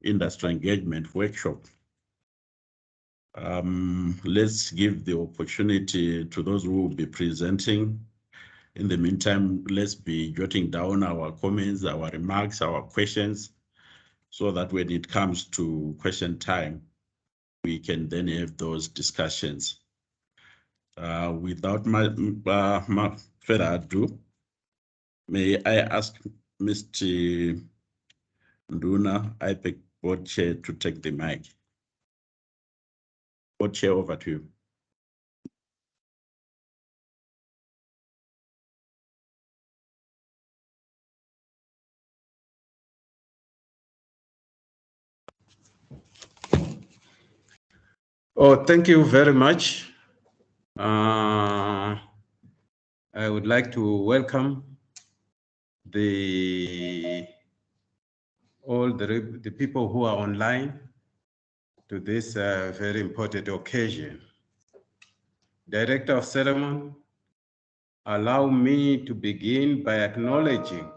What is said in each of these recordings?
industry engagement workshop. Let's give the opportunity to those who will be presenting. In the meantime, let's be jotting down our comments, our remarks, our questions, so that when it comes to question time, we can then have those discussions. Without further ado, may I ask Mr. Nduna, IPEC Board Chair, to take the mic. Board Chair, over to you. Oh, thank you very much. I would like to welcome all the people who are online to this very important occasion. Director of Ceremony, allow me to begin by acknowledging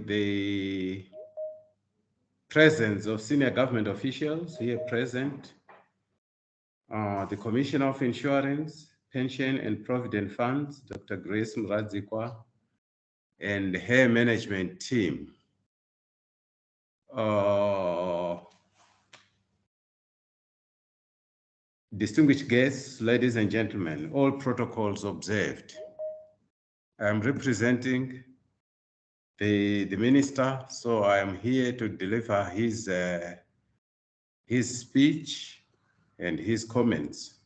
the presence of senior government officials here present, the Commissioner of Insurance, Pension and Provident Funds, Dr. Grace Muradzikwa, and her management team. Distinguished guests, ladies and gentlemen, all protocols observed. I'm representing the minister, so I am here to deliver his speech and his comments.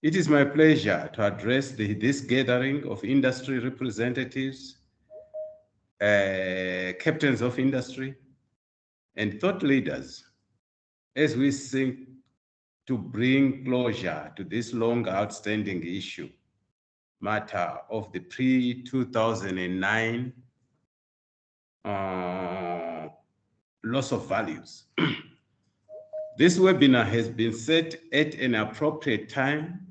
It is my pleasure to address this gathering of industry representatives, captains of industry, and thought leaders as we seek to bring closure to this long outstanding matter of the pre-2009 loss of values. This webinar has been set at an appropriate time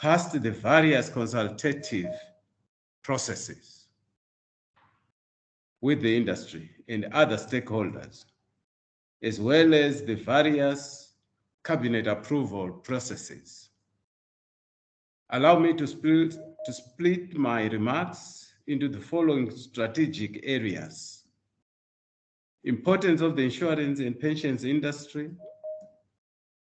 past the various consultative processes with the industry and other stakeholders, as well as the various cabinet approval processes. Allow me to split my remarks into the following strategic areas: importance of the insurance and pensions industry,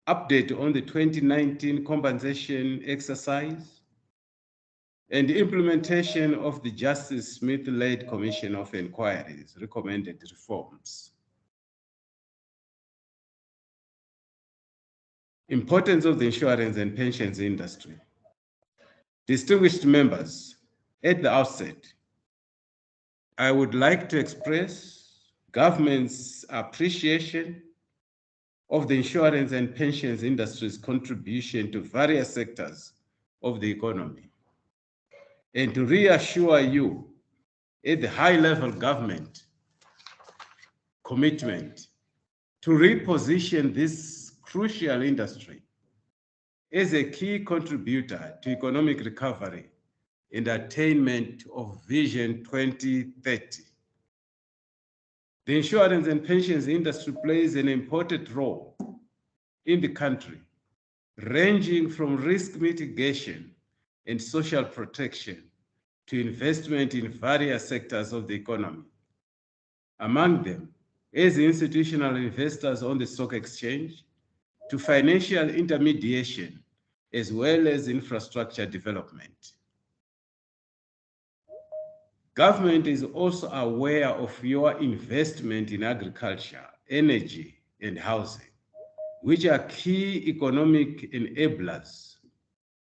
update on the 2019 compensation exercise, and implementation of the Justice Smith-led Commission of Inquiry's recommended reforms. Importance of the insurance and pensions industry. Distinguished members, at the outset, I would like to express government's appreciation of the insurance and pensions industry's contribution to various sectors of the economy, and to reassure you at the high-level government commitment to reposition this crucial industry as a key contributor to economic recovery and attainment of Vision 2030. The insurance and pensions industry plays an important role in the country, ranging from risk mitigation and social protection to investment in various sectors of the economy. Among them, as institutional investors on the stock exchange, to financial intermediation, as well as infrastructure development. Government is also aware of your investment in agriculture, energy, and housing, which are key economic enablers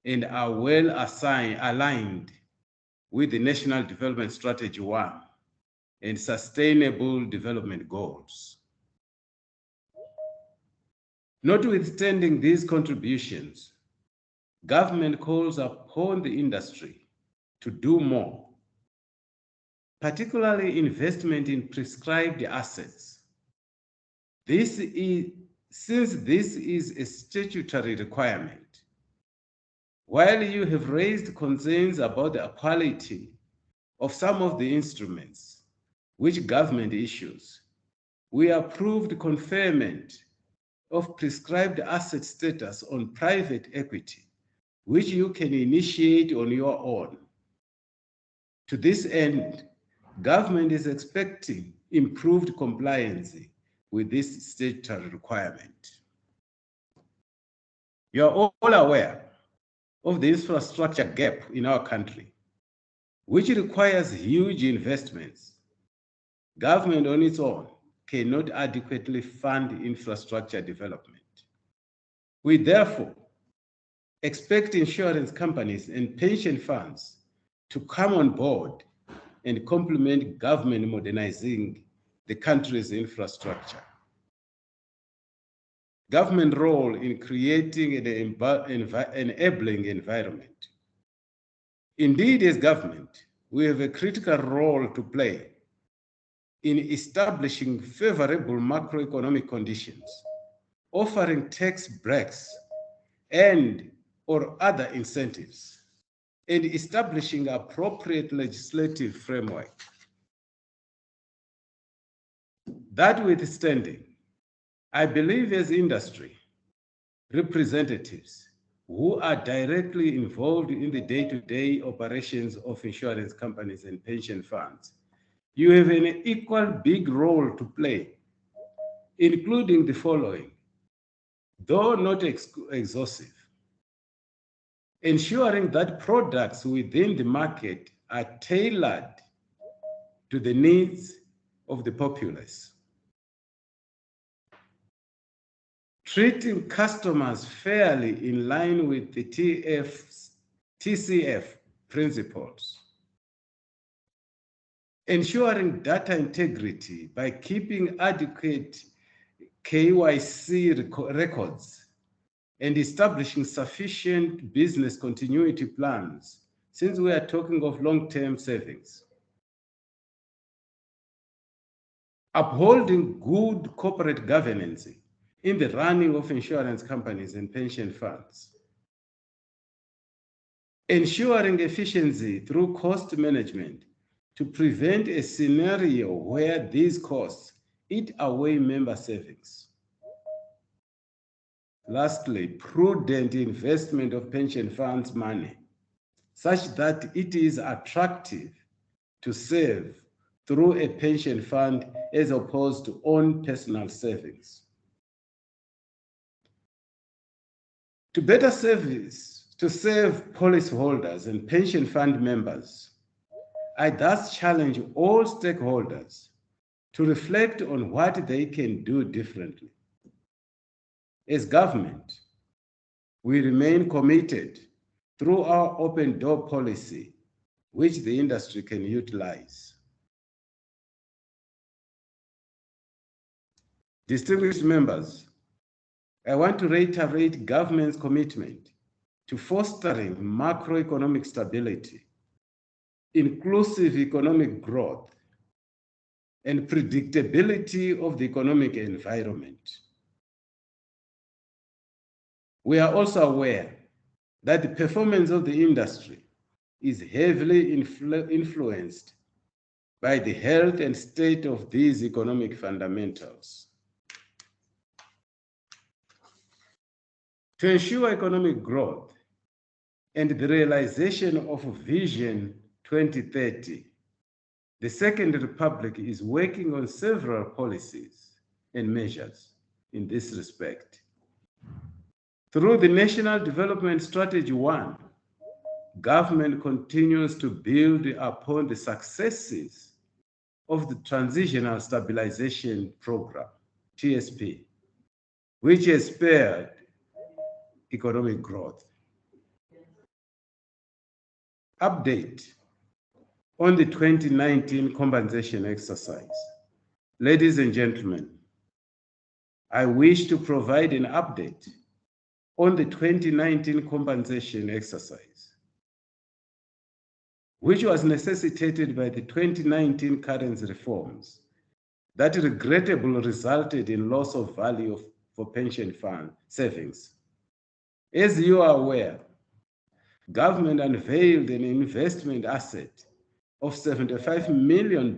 and are well aligned with the National Development Strategy 1 and Sustainable Development Goals. Notwithstanding these contributions, government calls upon the industry to do more, particularly investment in prescribed assets. Since this is a statutory requirement, while you have raised concerns about the quality of some of the instruments which government issues, we approved conferment of prescribed asset status on private equity, which you can initiate on your own. To this end, government is expecting improved compliance with this statutory requirement. You are all aware of the infrastructure gap in our country, which requires huge investments. Government on its own cannot adequately fund infrastructure development. We therefore expect insurance companies and pension funds to come on board and complement government modernizing the country's infrastructure. Government role in creating an enabling environment. Indeed, as government, we have a critical role to play in establishing favorable macroeconomic conditions, offering tax breaks and or other incentives, and establishing appropriate legislative framework. That withstanding, I believe as industry representatives who are directly involved in the day-to-day operations of insurance companies and pension funds, you have an equal big role to play, including the following, though not exhaustive. Ensuring that products within the market are tailored to the needs of the populace. Treating customers fairly in line with the TCF principles. Ensuring data integrity by keeping adequate KYC records and establishing sufficient business continuity plans, since we are talking of long-term savings. Upholding good corporate governance in the running of insurance companies and pension funds. Ensuring efficiency through cost management to prevent a scenario where these costs eat away member savings. Lastly, prudent investment of pension funds money such that it is attractive to save through a pension fund as opposed to own personal savings. To better serve policyholders and pension fund members, I thus challenge all stakeholders to reflect on what they can do differently. As government, we remain committed through our open door policy, which the industry can utilize. Distinguished members, I want to reiterate government's commitment to fostering macroeconomic stability, inclusive economic growth, and predictability of the economic environment. We are also aware that the performance of the industry is heavily influenced by the health and state of these economic fundamentals. To ensure economic growth and the realization of Vision 2030, the Second Republic is working on several policies and measures in this respect. Through the National Development Strategy 1, government continues to build upon the successes of the Transitional Stabilization Program, TSP, which has spurred economic growth. Update on the 2019 compensation exercise. Ladies and gentlemen, I wish to provide an update on the 2019 compensation exercise, which was necessitated by the 2019 currency reforms that regrettably resulted in loss of value for pension fund savings. As you are aware, government unveiled an investment asset of $75 million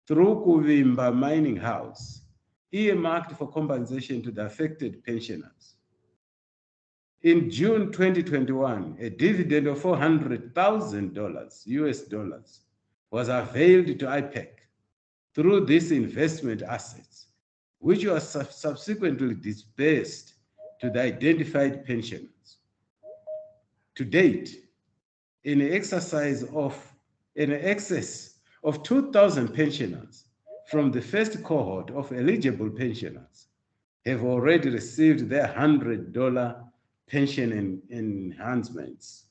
through Kuvimba Mining House, earmarked for compensation to the affected pensioners. In June 2021, a dividend of $400,000 US dollars was availed to IPEC through these investment assets, which was subsequently disbursed to the identified pensioners. To date, in excess of 2,000 pensioners from the first cohort of eligible pensioners have already received their $100 pension enhancements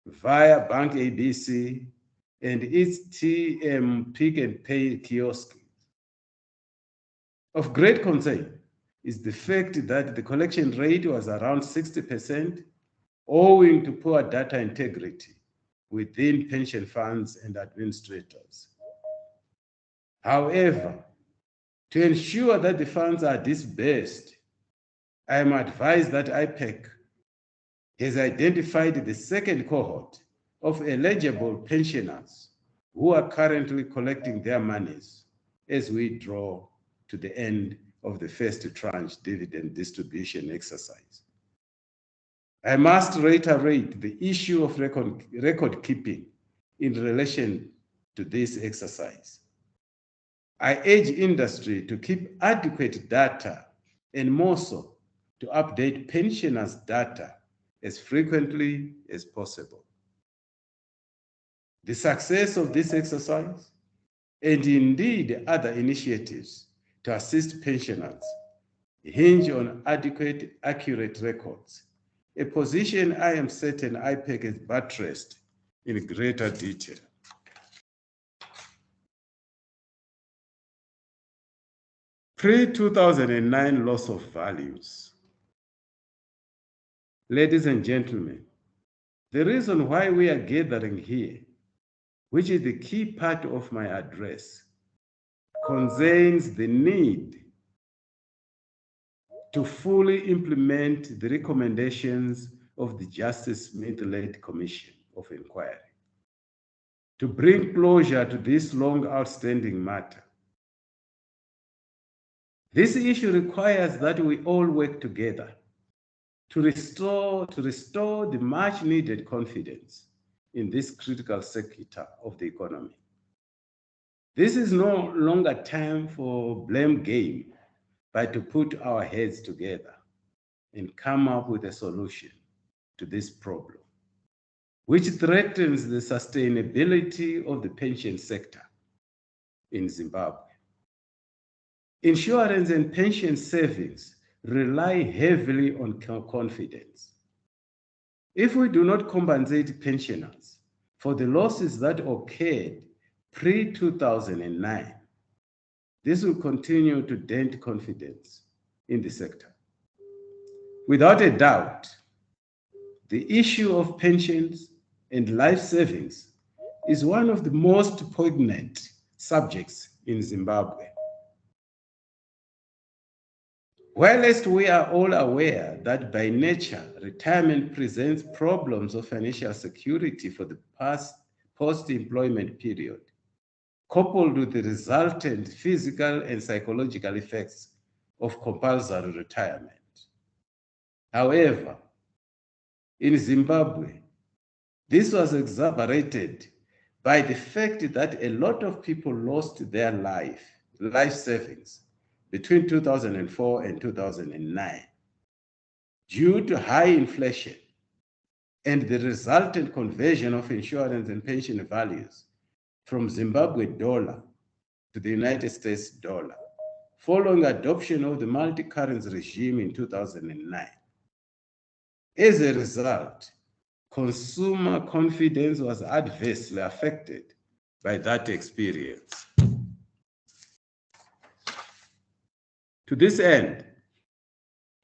via Bank ABC and its TM Pick and Pay kiosk. Of great concern is the fact that the collection rate was around 60%, owing to poor data integrity within pension funds and administrators. However, to ensure that the funds are disbursed, I am advised that IPEC has identified the second cohort of eligible pensioners who are currently collecting their monies as we draw to the end of the first tranche dividend distribution exercise. I must reiterate the issue of record keeping in relation to this exercise. I urge industry to keep adequate data and more so to update pensioners' data as frequently as possible. The success of this exercise, and indeed other initiatives to assist pensioners, hinge on adequate, accurate records, a position I am certain IPEC has buttressed in greater detail. Pre-2009 loss of values. Ladies and gentlemen, the reason why we are gathering here, which is the key part of my address, concerns the need to fully implement the recommendations of the Justice Smith-led Commission of Inquiry, to bring closure to this long outstanding matter. This issue requires that we all work together to restore the much needed confidence in this critical sector of the economy. This is no longer time for blame game, but to put our heads together and come up with a solution to this problem, which threatens the sustainability of the pension sector in Zimbabwe. Insurance and pension savings rely heavily on confidence. If we do not compensate pensioners for the losses that occurred pre-2009, this will continue to dent confidence in the sector. Without a doubt, the issue of pensions and life savings is one of the most poignant subjects in Zimbabwe. Whilst we are all aware that by nature, retirement presents problems of financial security for the post-employment period, coupled with the resultant physical and psychological effects of compulsory retirement. However, in Zimbabwe, this was exacerbated by the fact that a lot of people lost their life savings between 2004 and 2009 due to high inflation and the resultant conversion of insurance and pension values from Zimbabwe dollar to the United States dollar, following adoption of the multi-currency regime in 2009. As a result, consumer confidence was adversely affected by that experience. To this end,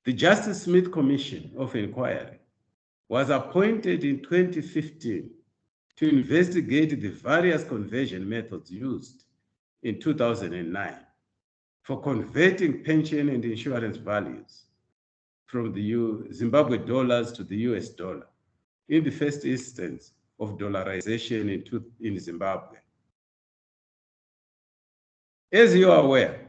the Justice Smith Commission of Inquiry was appointed in 2015 to investigate the various conversion methods used in 2009 for converting pension and insurance values from the Zimbabwe dollars to the US dollar in the first instance of dollarization in Zimbabwe. As you are aware,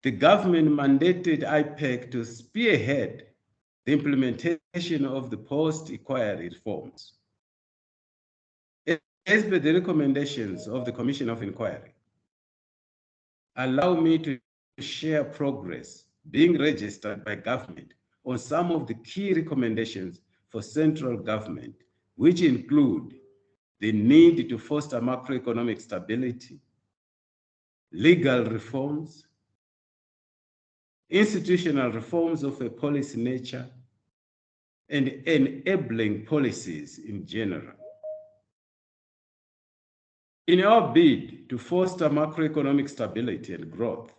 the government mandated IPEC to spearhead the implementation of the post-inquiry reforms. As per the recommendations of the Commission of Inquiry, allow me to share progress being registered by government on some of the key recommendations for central government, which include the need to foster macroeconomic stability, legal reforms, institutional reforms of a policy nature, and enabling policies in general. In our bid to foster macroeconomic stability and growth,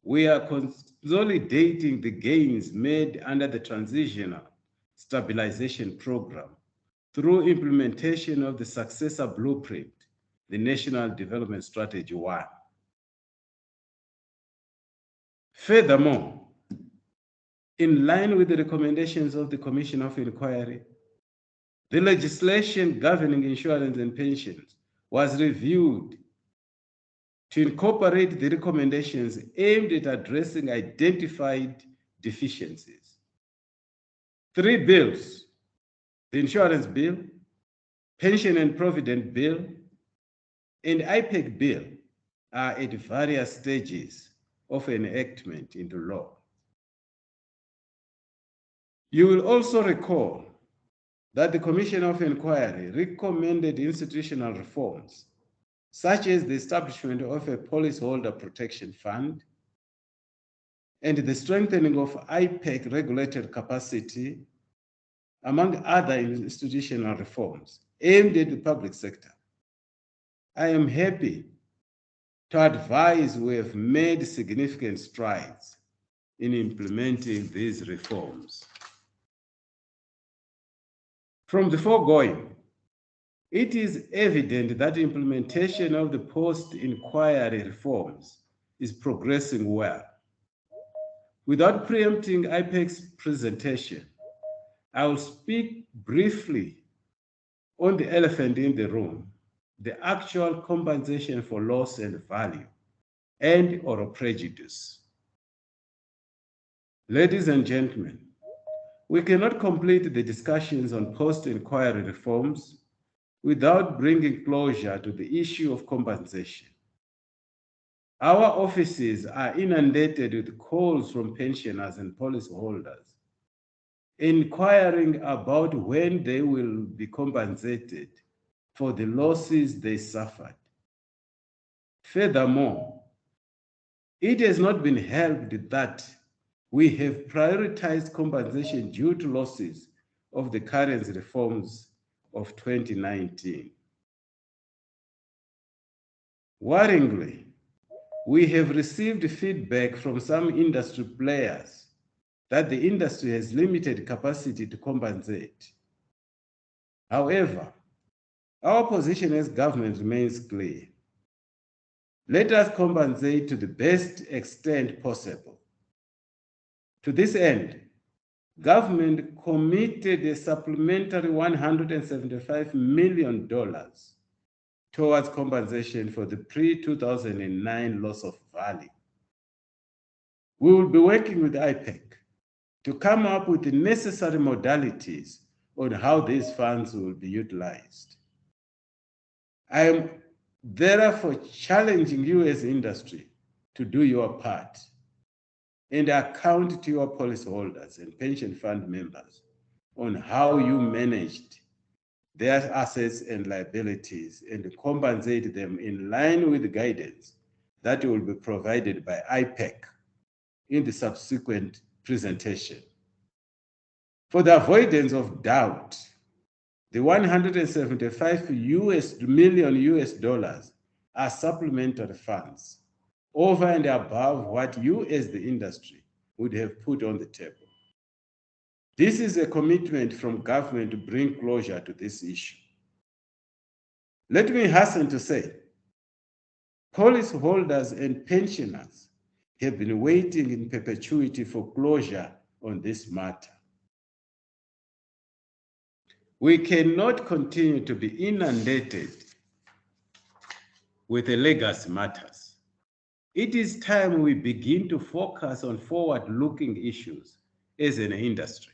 we are consolidating the gains made under the Transitional Stabilization Program through implementation of the successor blueprint, the National Development Strategy 1. Furthermore, in line with the recommendations of the Commission of Inquiry, the legislation governing insurance and pensions was reviewed to incorporate the recommendations aimed at addressing identified deficiencies. 3 bills, the Insurance Bill, Pension and Provident Bill, and IPEC Bill, are at various stages of enactment into law. You will also recall that the Commission of Inquiry recommended institutional reforms, such as the establishment of a policyholder protection fund and the strengthening of IPEC regulated capacity, among other institutional reforms aimed at the public sector. I am happy to advise we have made significant strides in implementing these reforms. From the foregoing, it is evident that implementation of the post-inquiry reforms is progressing well. Without preempting IPEC's presentation, I will speak briefly on the elephant in the room, the actual compensation for loss and value and/or prejudice. Ladies and gentlemen, we cannot complete the discussions on post-inquiry reforms without bringing closure to the issue of compensation. Our offices are inundated with calls from pensioners and policyholders inquiring about when they will be compensated for the losses they suffered. Furthermore, it has not been helped that we have prioritized compensation due to losses of the currency reforms of 2019. Worryingly, we have received feedback from some industry players that the industry has limited capacity to compensate. However, our position as government remains clear. Let us compensate to the best extent possible. To this end, government committed a supplementary $175 million towards compensation for the pre-2009 loss of value. We will be working with IPEC to come up with the necessary modalities on how these funds will be utilized. I am therefore challenging you as industry to do your part and account to your policyholders and pension fund members on how you managed their assets and liabilities and compensate them in line with the guidance that will be provided by IPEC in the subsequent presentation. For the avoidance of doubt, the $175 million are supplementary funds over and above what you as the industry would have put on the table. This is a commitment from government to bring closure to this issue. Let me hasten to say, policyholders and pensioners have been waiting in perpetuity for closure on this matter. We cannot continue to be inundated with the legacy matters. It is time we begin to focus on forward-looking issues as an industry.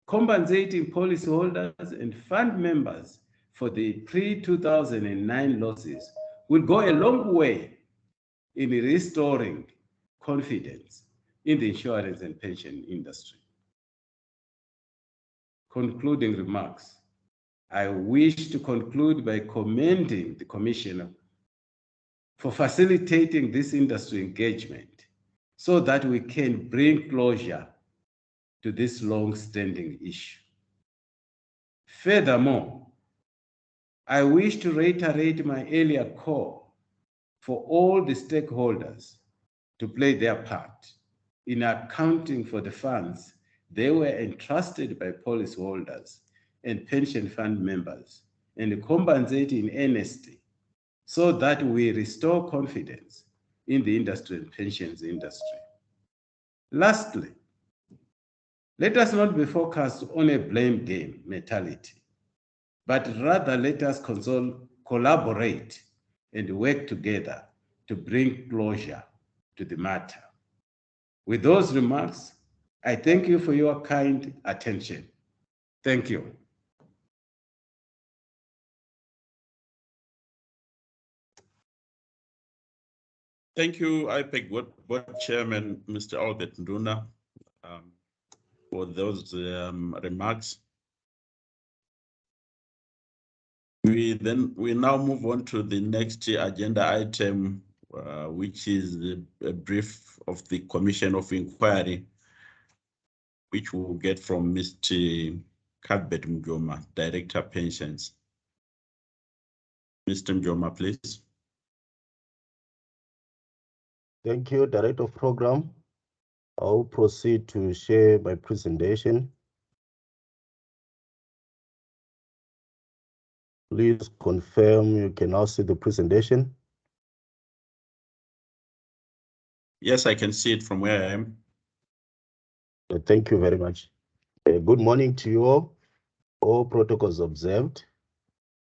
Compensating policyholders and fund members for the pre-2009 losses will go a long way in restoring confidence in the insurance and pension industry. Concluding remarks. I wish to conclude by commending the Commissioner for facilitating this industry engagement so that we can bring closure to this long-standing issue. Furthermore, I wish to reiterate my earlier call for all the stakeholders to play their part in accounting for the funds they were entrusted by policyholders and pension fund members and compensating in earnestly so that we restore confidence in the industry and pensions industry. Lastly, let us not be focused on a blame game mentality, but rather let us collaborate and work together to bring closure to the matter. With those remarks, I thank you for your kind attention. Thank you. Thank you, IPEC Board Chairman, Mr. Albert Nduna, for those remarks. We now move on to the next agenda item, which is a brief of the Commission of Inquiry, which we'll get from Mr. Cuthbert Mjoma, Director Pensions. Mr. Mjoma, please. Thank you, Director of Program. I'll proceed to share my presentation. Please confirm you can now see the presentation. Yes, I can see it from where I am. Thank you very much. Good morning to you all protocols observed.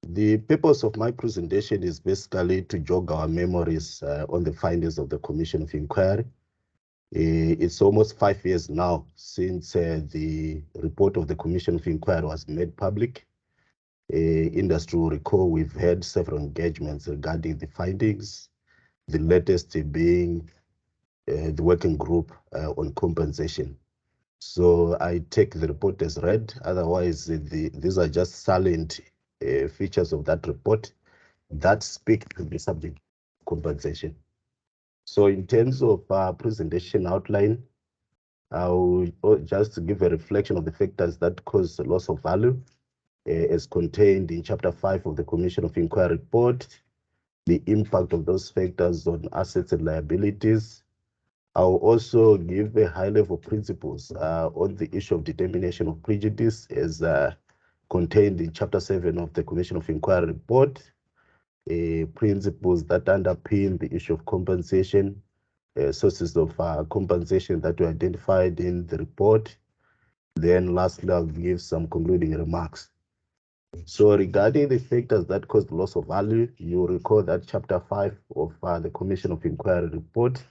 The purpose of my presentation is basically to jog our memories on the findings of the Commission of Inquiry. It's almost 5 years now since the report of the Commission of Inquiry was made public. Industry will recall we've had several engagements regarding the findings, the latest being the working group on compensation. So I take the report as read, otherwise these are just salient features of that report that speak to the subject of compensation. So in terms of presentation outline, I will just give a reflection of the factors that cause the loss of value as contained in Chapter 5 of the Commission of Inquiry report, the impact of those factors on assets and liabilities. I will also give a high-level principles on the issue of determination of prejudice as contained in Chapter 7 of the Commission of Inquiry report, principles that underpin the issue of compensation, sources of compensation that were identified in the report. Then lastly, I'll give some concluding remarks. So regarding the factors that caused loss of value, you recall that Chapter 5 of the Commission of Inquiry report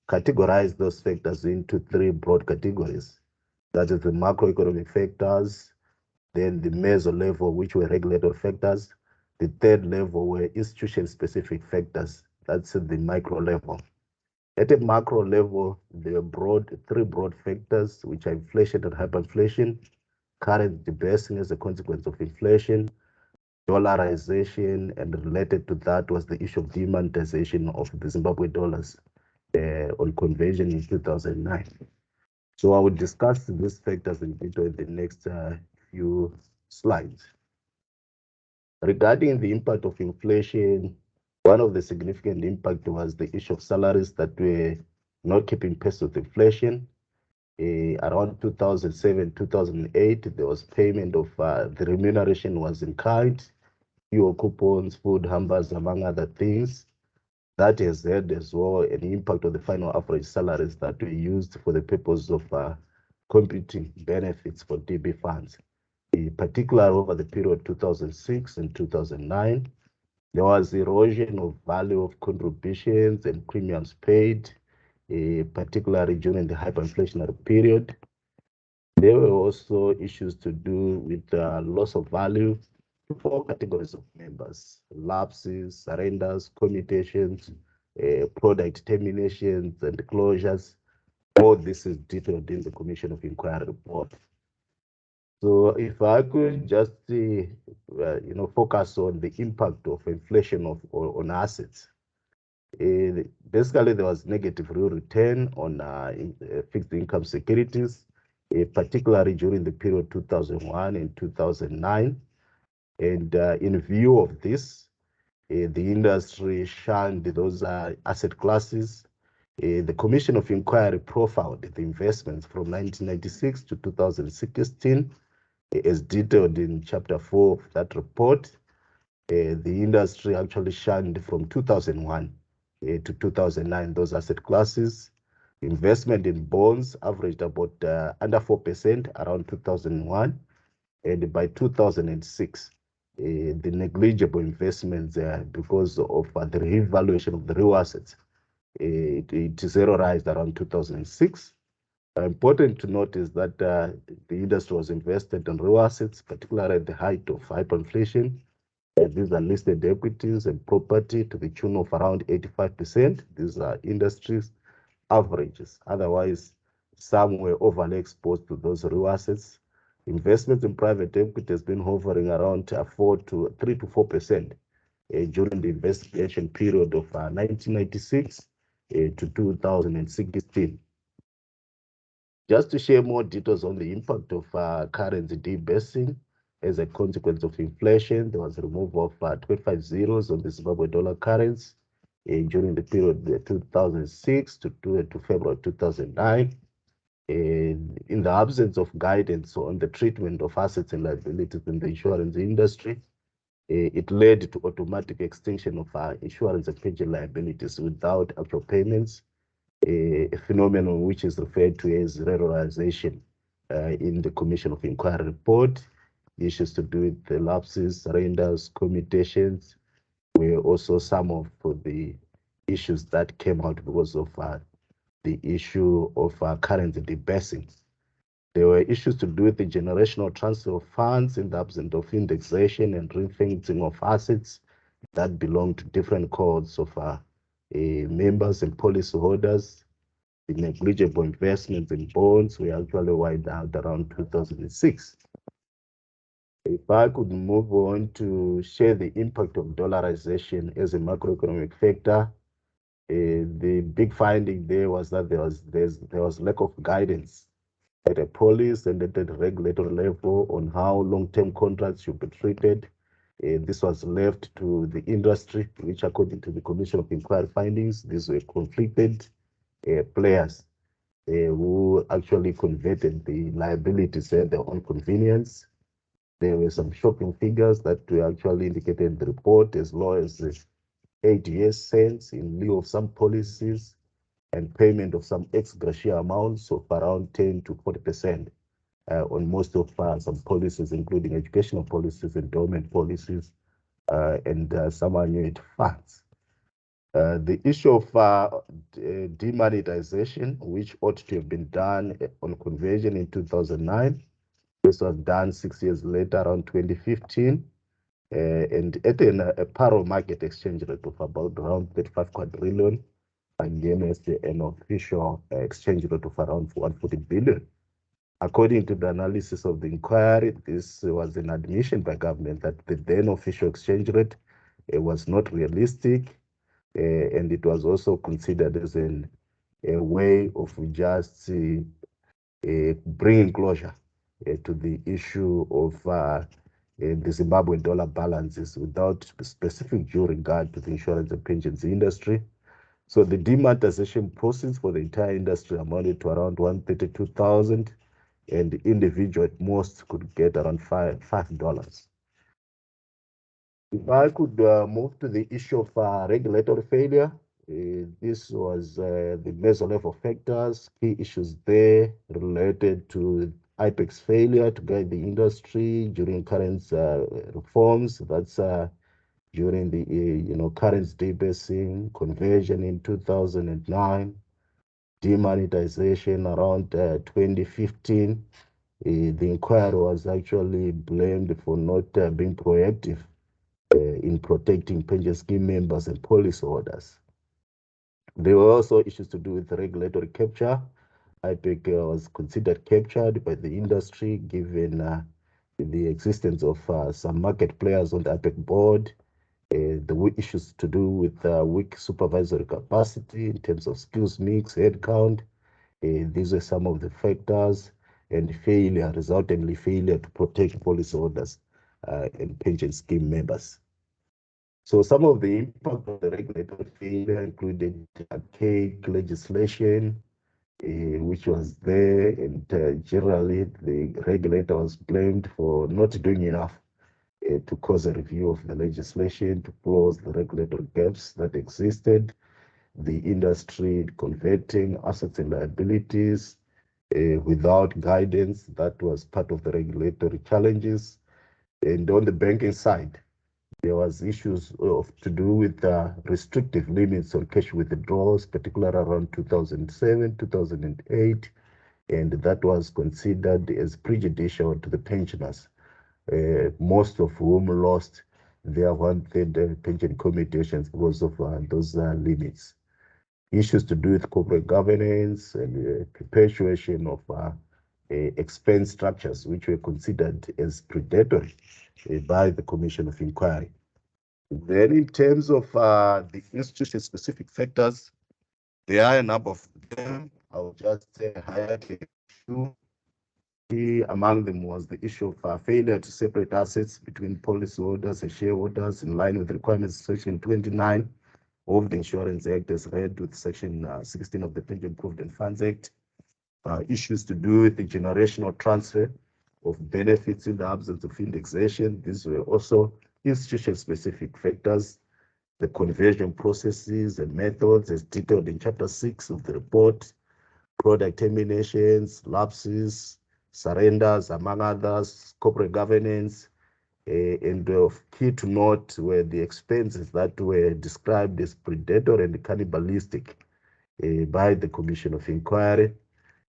categorized those factors into 3 broad categories. That is the macroeconomic factors, then the meso level, which were regulatory factors. The third level were institution-specific factors. That's the micro level. At a macro level, there are 3 broad factors, which are inflation and hyperinflation, currency debasing as a consequence of inflation, dollarization, and related to that was the issue of demonetization of the Zimbabwe dollars on convention in 2009. So I will discuss these factors in detail in the next few slides. Regarding the impact of inflation, one of the significant impact was the issue of salaries that were not keeping pace with inflation. Around 2007, 2008, there was payment of the remuneration was in kind, fuel coupons, food hampers, among other things. That has had as well an impact on the final average salaries that were used for the purpose of computing benefits for DB funds. particularly over the period 2006 and 2009. There was erosion of value of contributions and premiums paid, particularly during the hyperinflationary period. There were also issues to do with loss of value to 4 categories of members: lapses, surrenders, commutations, product terminations, and closures. All this is detailed in the Commission of Inquiry report. So if I could just focus on the impact of inflation on assets. Basically, there was negative real return on fixed income securities, particularly during the period 2001 and 2009. And in view of this, the industry shunned those asset classes. The Commission of Inquiry profiled the investments from 1996 to 2016, as detailed in Chapter 4 of that report. The industry actually shunned from 2001 to 2009 those asset classes. Investment in bonds averaged about under 4% around 2001, and by 2006, the negligible investments because of the revaluation of the real assets, it zeroized around 2006. Important to note is that the industry was invested in real assets, particularly at the height of hyperinflation. These are listed equities and property to the tune of around 85%. These are industries averages. Otherwise, some were overly exposed to those real assets. Investments in private equity has been hovering around 3 to 4% during the investigation period of 1996 to 2016. Just to share more details on the impact of currency debasing as a consequence of inflation, there was a removal of 25 zeros on the Zimbabwe dollar currency during the period 2006 to February 2009. In the absence of guidance on the treatment of assets and liabilities in the insurance industry, it led to automatic extinction of insurance and pension liabilities without actual payments, a phenomenon which is referred to as regularization in the Commission of Inquiry report. Issues to do with the lapses, surrenders, commutations were also some of the issues that came out because of the issue of currency debasing. There were issues to do with the generational transfer of funds in the absence of indexation and ring-fencing of assets that belong to different cohorts of members and policyholders. The negligible investments in bonds were actually wiped out around 2006. If I could move on to share the impact of dollarization as a macroeconomic factor, the big finding there was that there was lack of guidance at a policy and at a regulatory level on how long-term contracts should be treated. This was left to the industry, which according to the Commission of Inquiry findings, these were conflicted players who actually converted the liabilities at their own convenience. There were some shocking figures that were actually indicated in the report, as low as 8 US cents in lieu of some policies and payment of some ex gratia amounts of around 10 to 40% on most of some policies, including educational policies, endowment policies, and some annuity funds. The issue of demonetization, which ought to have been done on conversion in 2009, this was done 6 years later, around 2015, and at a paro market exchange rate of about around 35 quadrillion, against an official exchange rate of around 140 billion. According to the analysis of the inquiry, this was an admission by government that the then official exchange rate was not realistic, and it was also considered as a way of just bringing closure to the issue of the Zimbabwe dollar balances without specific due regard to the insurance and pensions industry. So the demonetization proceeds for the entire industry amounted to around 132,000, and the individual at most could get around $5. If I could move to the issue of regulatory failure, this was the meso-level factors. Key issues there related to IPEC's failure to guide the industry during current reforms. That's during the current debasing conversion in 2009, demonetization around 2015. The inquiry was actually blamed for not being proactive in protecting pension scheme members and policyholders. There were also issues to do with regulatory capture. IPEC was considered captured by the industry given the existence of some market players on the IPEC board. The issues to do with weak supervisory capacity in terms of skills mix, headcount. These are some of the factors, and resultantly failure to protect policyholders and pension scheme members. So some of the impact of the regulatory failure included archaic legislation, which was there, and generally the regulator was blamed for not doing enough to cause a review of the legislation to close the regulatory gaps that existed, the industry converting assets and liabilities without guidance. That was part of the regulatory challenges. And on the banking side, there was issues to do with restrictive limits on cash withdrawals, particularly around 2007, 2008, and that was considered as prejudicial to the pensioners, most of whom lost their one-third pension commutations because of those limits. Issues to do with corporate governance and perpetuation of expense structures, which were considered as predatory by the Commission of Inquiry. Then in terms of the institution-specific factors, there are a number of them. I'll just highlight a few. Among them was the issue of failure to separate assets between policyholders and shareholders in line with the requirements of Section 29 of the Insurance Act as read with Section 16 of the Pension Provident Funds Act. Issues to do with the generational transfer of benefits in the absence of indexation. These were also institution-specific factors. The conversion processes and methods as detailed in Chapter 6 of the report, product terminations, lapses, surrenders, among others, corporate governance, and key to note were the expenses that were described as predatory and cannibalistic by the Commission of Inquiry.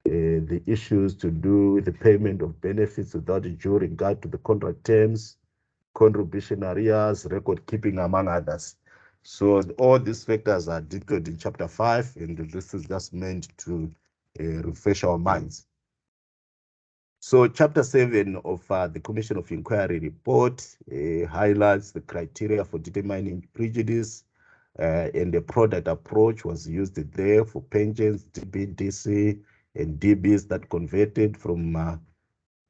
The issues to do with the payment of benefits without due regard to the contract terms, contribution arrears, record keeping, among others. So all these factors are detailed in Chapter 5, and this is just meant to refresh our minds. So Chapter 7 of the Commission of Inquiry report highlights the criteria for determining prejudice, and the product approach was used there for pensions, DB, DC, and DBs that converted from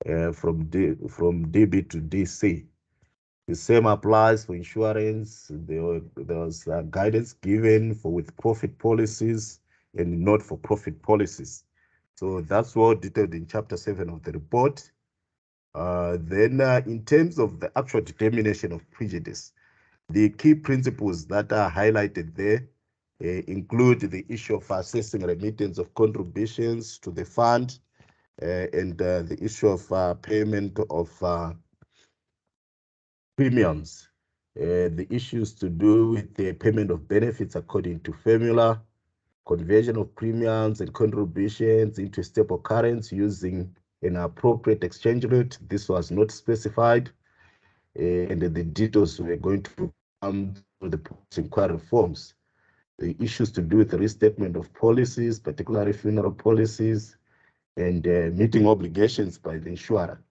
DB to DC. The same applies for insurance. There was guidance given for with-profit policies and not-for-profit policies. So that's all detailed in Chapter 7 of the report. Then in terms of the actual determination of prejudice, the key principles that are highlighted there include the issue of assessing remittance of contributions to the fund and the issue of payment of premiums, the issues to do with the payment of benefits according to formula, conversion of premiums and contributions into stable currency using an appropriate exchange rate. This was not specified, and the details were going to come through the inquiry forms. The issues to do with the restatement of policies, particularly funeral policies, and meeting obligations by the insurer,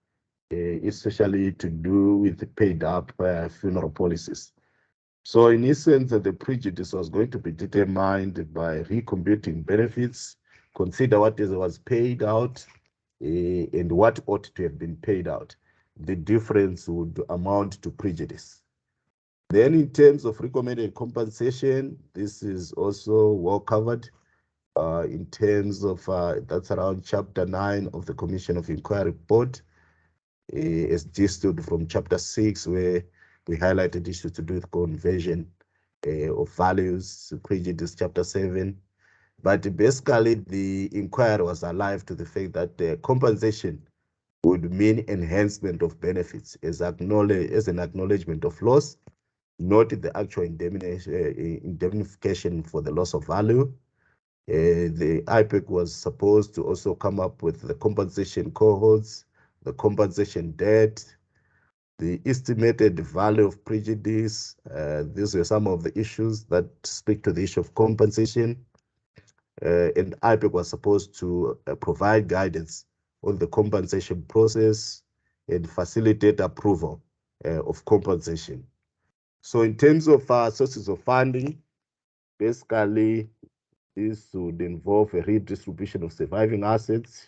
especially to do with the paid up funeral policies. So in essence, the prejudice was going to be determined by recomputing benefits, consider what was paid out and what ought to have been paid out. The difference would amount to prejudice. Then in terms of recommended compensation, this is also well covered in terms of, that's around Chapter 9 of the Commission of Inquiry report, as distilled from Chapter 6, where we highlighted issues to do with conversion of values, prejudice, Chapter 7. But basically, the inquiry was alive to the fact that the compensation would mean enhancement of benefits as an acknowledgement of loss, not the actual indemnification for the loss of value. The IPEC was supposed to also come up with the compensation cohorts, the compensation debt, the estimated value of prejudice. These were some of the issues that speak to the issue of compensation. And IPEC was supposed to provide guidance on the compensation process and facilitate approval of compensation. So in terms of sources of funding, basically this would involve a redistribution of surviving assets,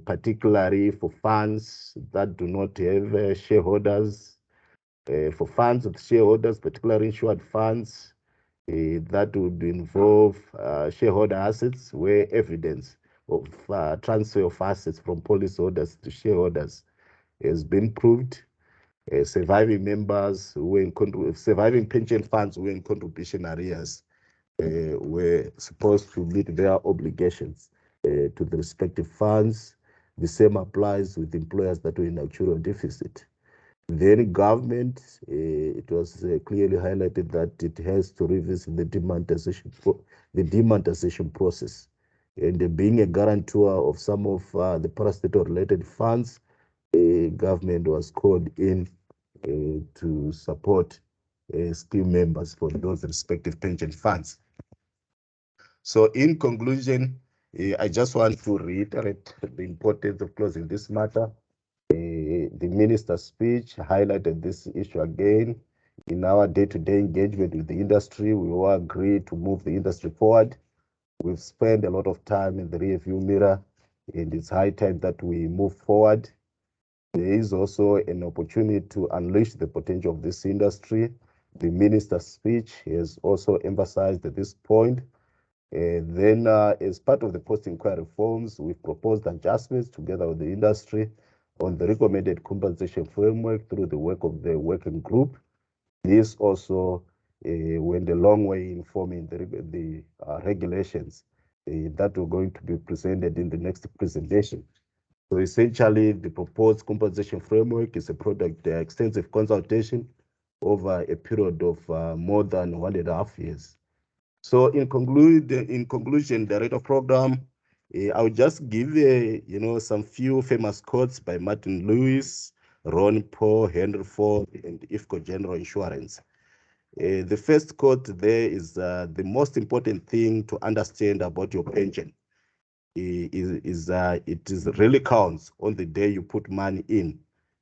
particularly for funds that do not have shareholders, for funds with shareholders, particularly insured funds, that would involve shareholder assets where evidence of transfer of assets from policyholders to shareholders has been proved. Surviving members who were in surviving pension funds who were in contribution arrears were supposed to meet their obligations to the respective funds. The same applies with employers that were in actuarial deficit. Then government, it was clearly highlighted that it has to revisit the demonetization process. And being a guarantor of some of the parastatal-related funds, government was called in to support scheme members for those respective pension funds. So in conclusion, I just want to reiterate the importance of closing this matter. The minister's speech highlighted this issue again. In our day-to-day engagement with the industry, we all agree to move the industry forward. We've spent a lot of time in the rearview mirror, and it's high time that we move forward. There is also an opportunity to unleash the potential of this industry. The minister's speech has also emphasized at this point. Then, as part of the post-inquiry reforms, we've proposed adjustments together with the industry on the recommended compensation framework through the work of the working group. This also went a long way in forming the regulations that are going to be presented in the next presentation. So essentially, the proposed compensation framework is a product of extensive consultation over a period of more than 1.5 years. So in conclusion, the rate of program, I will just give some few famous quotes by Martin Lewis, Ron Paul, Henry Ford, and IFCO General Insurance. The first quote there is the most important thing to understand about your pension it really counts on the day you put money in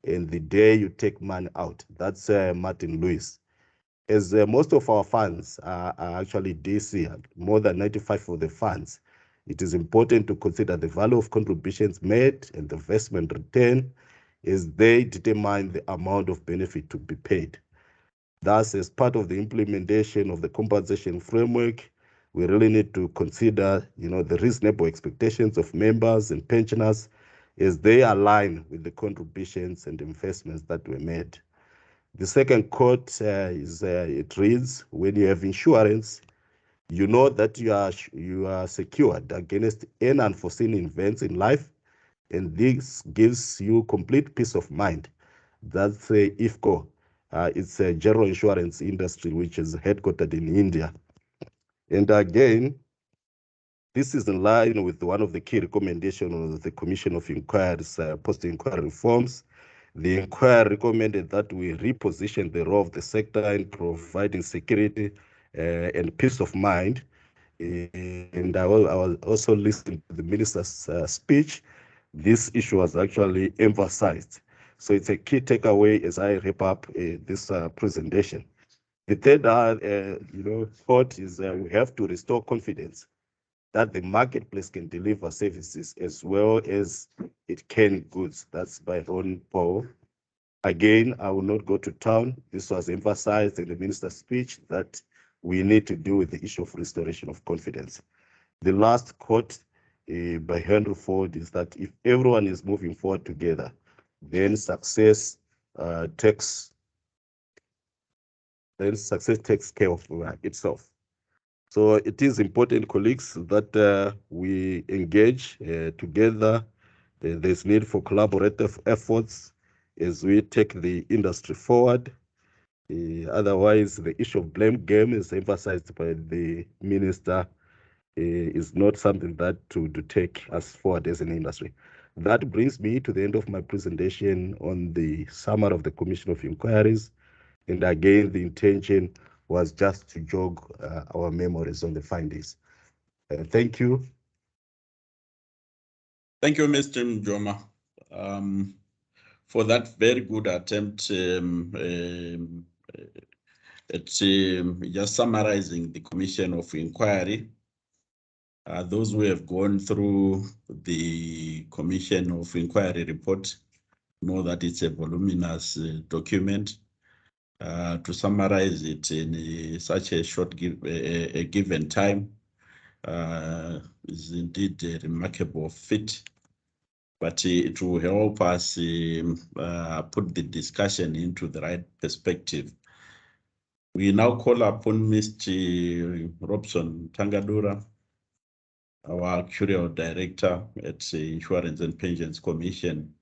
and the day you take money out. That's Martin Lewis. As most of our funds are actually DC, more than 95% of the funds, it is important to consider the value of contributions made and the investment return as they determine the amount of benefit to be paid. Thus, as part of the implementation of the compensation framework, we really need to consider, the reasonable expectations of members and pensioners as they align with the contributions and investments that were made. The second quote it reads, when you have insurance, you know that you are secured against any unforeseen events in life, and this gives you complete peace of mind. That's IFCO. It's a general insurance industry which is headquartered in India. And again, this is in line with one of the key recommendations of the Commission of Inquiries, post-inquiry reforms. The inquiry recommended that we reposition the role of the sector in providing security and peace of mind. And I was also listening to the minister's speech. This issue was actually emphasized. So it's a key takeaway as I wrap up this presentation. The third, thought is we have to restore confidence that the marketplace can deliver services as well as it can goods. That's by Ron Paul. Again, I will not go to town. This was emphasized in the minister's speech that we need to deal with the issue of restoration of confidence. The last quote by Henry Ford is that if everyone is moving forward together, then success takes care of itself. So it is important, colleagues, that we engage together There's need for collaborative efforts as we take the industry forward. Otherwise, the issue of blame game is emphasized by the minister is not something that to take us forward as an industry. That brings me to the end of my presentation on the summary of the Commission of Inquiries. And again, the intention was just to jog our memories on the findings. Thank you. Thank you, Mr. Mjoma, for that very good attempt at just summarizing the Commission of Inquiry. Those who have gone through the Commission of Inquiry report know that it's a voluminous document. To summarize it in such a short given time is indeed a remarkable feat, but it will help us put the discussion into the right perspective. We now call upon Mr. Robson Tangadura, our Actuarial Director at the Insurance and Pensions Commission,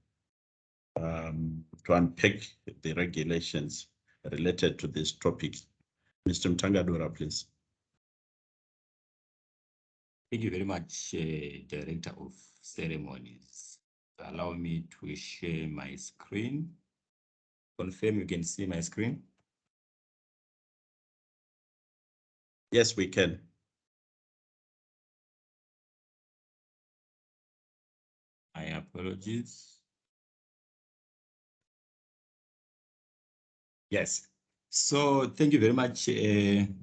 to unpack the regulations related to this topic. Mr. Tangadura, please. Thank you very much, Director of Ceremonies. Allow me to share my screen. Confirm you can see my screen. Yes, we can. My apologies. Yes. So thank you very much,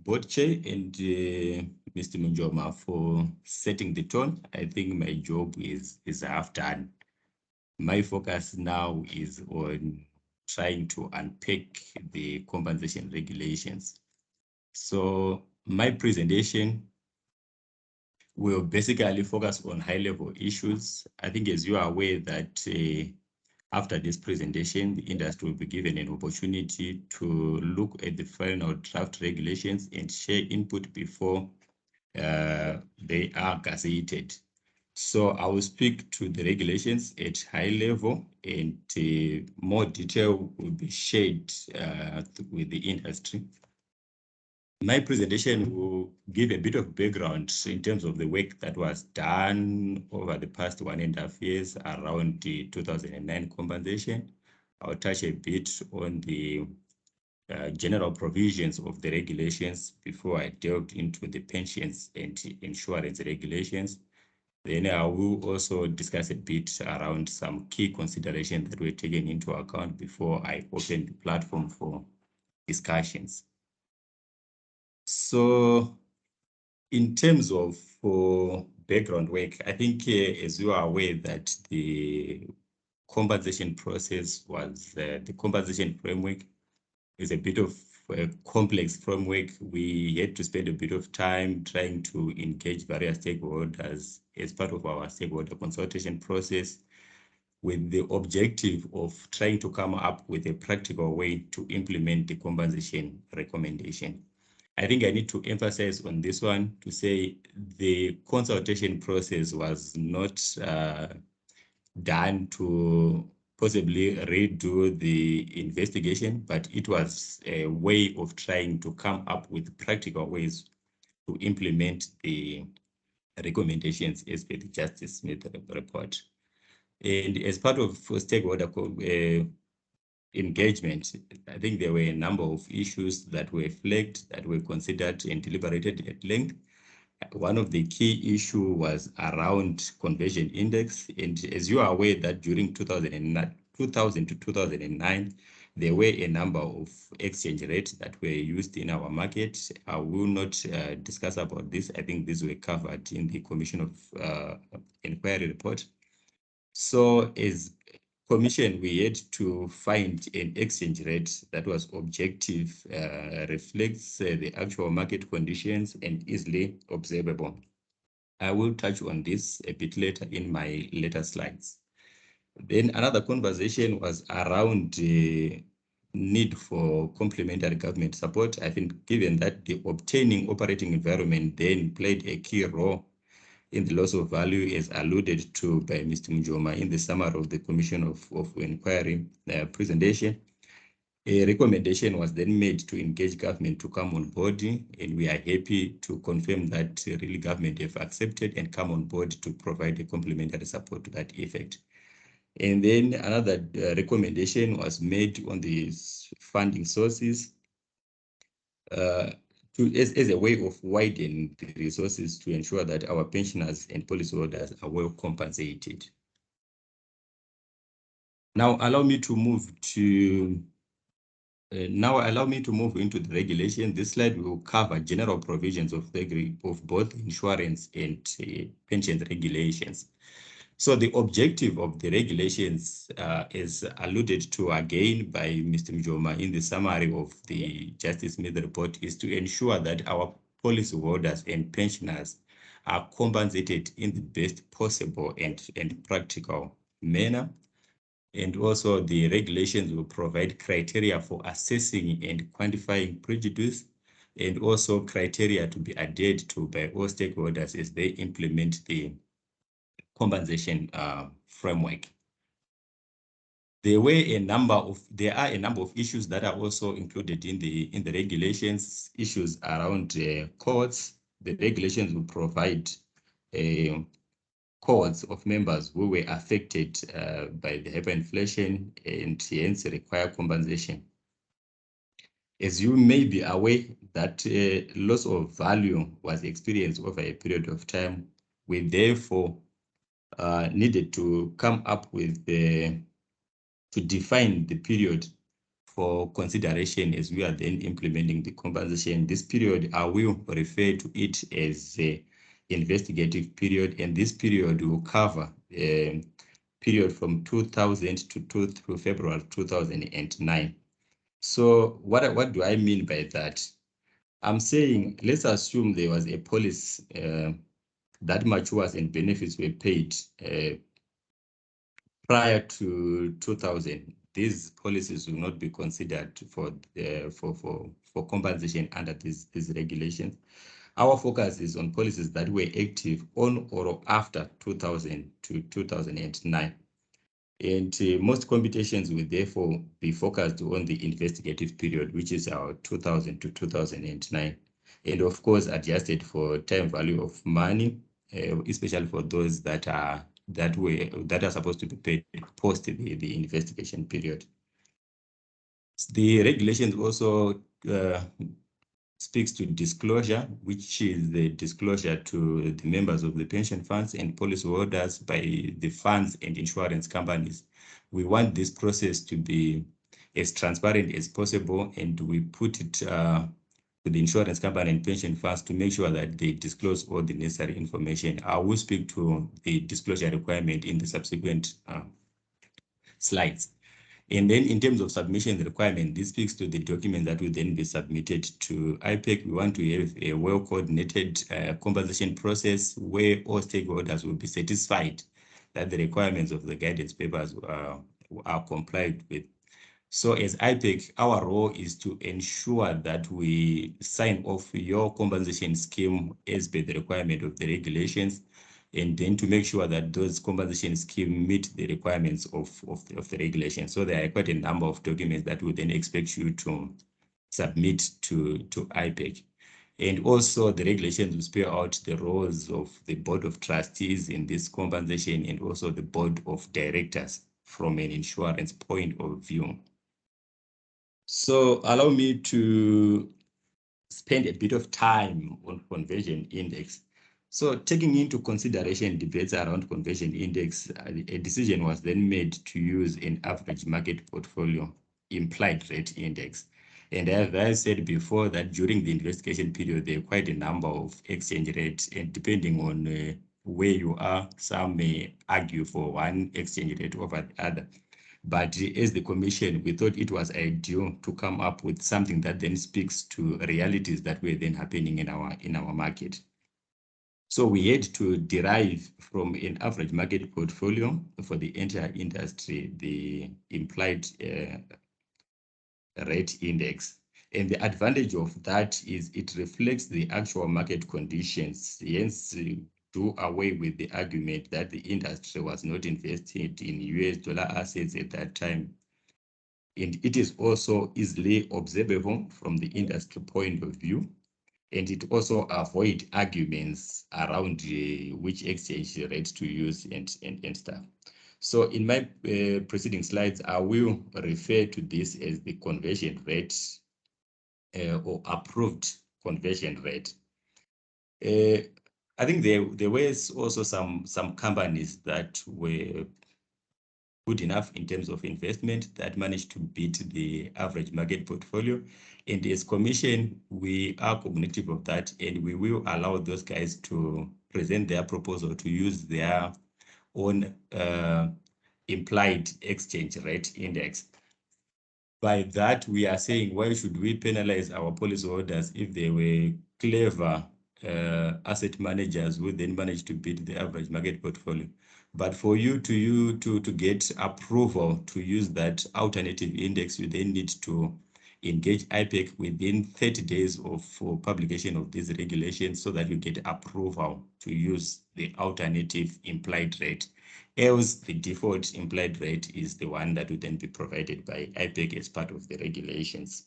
Board Chair and Mr. Mjoma, for setting the tone. I think my job is half done. My focus now is on trying to unpack the compensation regulations. So my presentation will basically focus on high-level issues. I think, as you are aware, that after this presentation, the industry will be given an opportunity to look at the final draft regulations and share input before they are gazetted. So I will speak to the regulations at high level, and more detail will be shared with the industry. My presentation will give a bit of background in terms of the work that was done over the past 1.5 years around the 2009 compensation. I'll touch a bit on the general provisions of the regulations before I delved into the pensions and insurance regulations. Then I will also discuss a bit around some key considerations that were taken into account before I open the platform for discussions. So in terms of background work, I think as you are aware that the compensation process was, the compensation framework is a bit of a complex framework. We had to spend a bit of time trying to engage various stakeholders as part of our stakeholder consultation process, with the objective of trying to come up with a practical way to implement the compensation recommendation. I think I need to emphasize on this one to say the consultation process was not done to possibly redo the investigation, but it was a way of trying to come up with practical ways to implement the recommendations as per the Justice Smith report. And as part of stakeholder engagement, I think there were a number of issues that were flagged, that were considered and deliberated at length. One of the key issues was around conversion index. And as you are aware that during 2000 to 2009, there were a number of exchange rates that were used in our market. I will not discuss about this. I think these were covered in the Commission of Inquiry report. So as Commission, we had to find an exchange rate that was objective, reflects the actual market conditions and easily observable. I will touch on this a bit later in my later slides. Then another conversation was around the need for complementary government support. I think given that the obtaining operating environment then played a key role in the loss of value as alluded to by Mr. Mujoma in the summary of the Commission of Inquiry presentation. A recommendation was then made to engage government to come on board, and we are happy to confirm that really government have accepted and come on board to provide a complementary support to that effect. And then another recommendation was made on the funding sources as a way of widening the resources to ensure that our pensioners and policyholders are well compensated. Now allow me to move into the regulation. This slide will cover general provisions of both insurance and pension regulations. So the objective of the regulations is alluded to again by Mr. Mujoma in the summary of the Justice Smith report, is to ensure that our policyholders and pensioners are compensated in the best possible and practical manner. And also the regulations will provide criteria for assessing and quantifying prejudice, and also criteria to be adhered to by all stakeholders as they implement the compensation framework. There are a number of issues that are also included in the regulations, issues around courts. The regulations will provide cohorts of members who were affected by the hyperinflation and hence require compensation. As you may be aware that loss of value was experienced over a period of time, we therefore needed to come up with to define the period for consideration as we are then implementing the compensation. This period, I will refer to it as the investigative period, and this period will cover a period from 2000 to February 2009. So what do I mean by that? I'm saying, let's assume there was a policy that matures and benefits were paid prior to 2000. These policies will not be considered for compensation under these regulations. Our focus is on policies that were active on or after 2000 to 2009. And most computations will therefore be focused on the investigative period, which is our 2000 to 2009. And of course, adjusted for time value of money, especially for those that are supposed to be paid post the investigation period. The regulations also speaks to disclosure, which is the disclosure to the members of the pension funds and policyholders by the funds and insurance companies. We want this process to be as transparent as possible, and we put it to the insurance company and pension funds to make sure that they disclose all the necessary information. I will speak to the disclosure requirement in the subsequent slides. And then in terms of submission requirement, this speaks to the document that will then be submitted to IPEC. We want to have a well-coordinated compensation process where all stakeholders will be satisfied that the requirements of the guidance papers are complied with. So as IPEC, our role is to ensure that we sign off your compensation scheme as per the requirement of the regulations, and then to make sure that those compensation schemes meet the requirements of the regulation. So there are quite a number of documents that we then expect you to submit to IPEC. And also the regulations will spell out the roles of the Board of Trustees in this compensation, and also the Board of Directors from an insurance point of view. So allow me to spend a bit of time on conversion index. So taking into consideration debates around conversion index, a decision was then made to use an average market portfolio implied rate index. And as I said before, that during the investigation period, there are quite a number of exchange rates, and depending on where you are, some may argue for one exchange rate over the other. But as the commission, we thought it was ideal to come up with something that then speaks to realities that were then happening in our market. So we had to derive from an average market portfolio for the entire industry, the implied rate index. And the advantage of that is it reflects the actual market conditions. Hence, do away with the argument that the industry was not invested in US dollar assets at that time. And it is also easily observable from the industry point of view. And it also avoid arguments around which exchange rate to use and stuff. So in my preceding slides, I will refer to this as the conversion rate or approved conversion rate. I think there was also some companies that were good enough in terms of investment that managed to beat the average market portfolio. And as Commission, we are cognitive of that, and we will allow those guys to present their proposal to use their own implied exchange rate index. By that, we are saying, why should we penalize our policyholders if they were clever asset managers who then managed to beat the average market portfolio? But for you to get approval to use that alternative index, you then need to engage IPEC within 30 days of publication of these regulations so that you get approval to use the alternative implied rate. Else, the default implied rate is the one that would then be provided by IPEC as part of the regulations.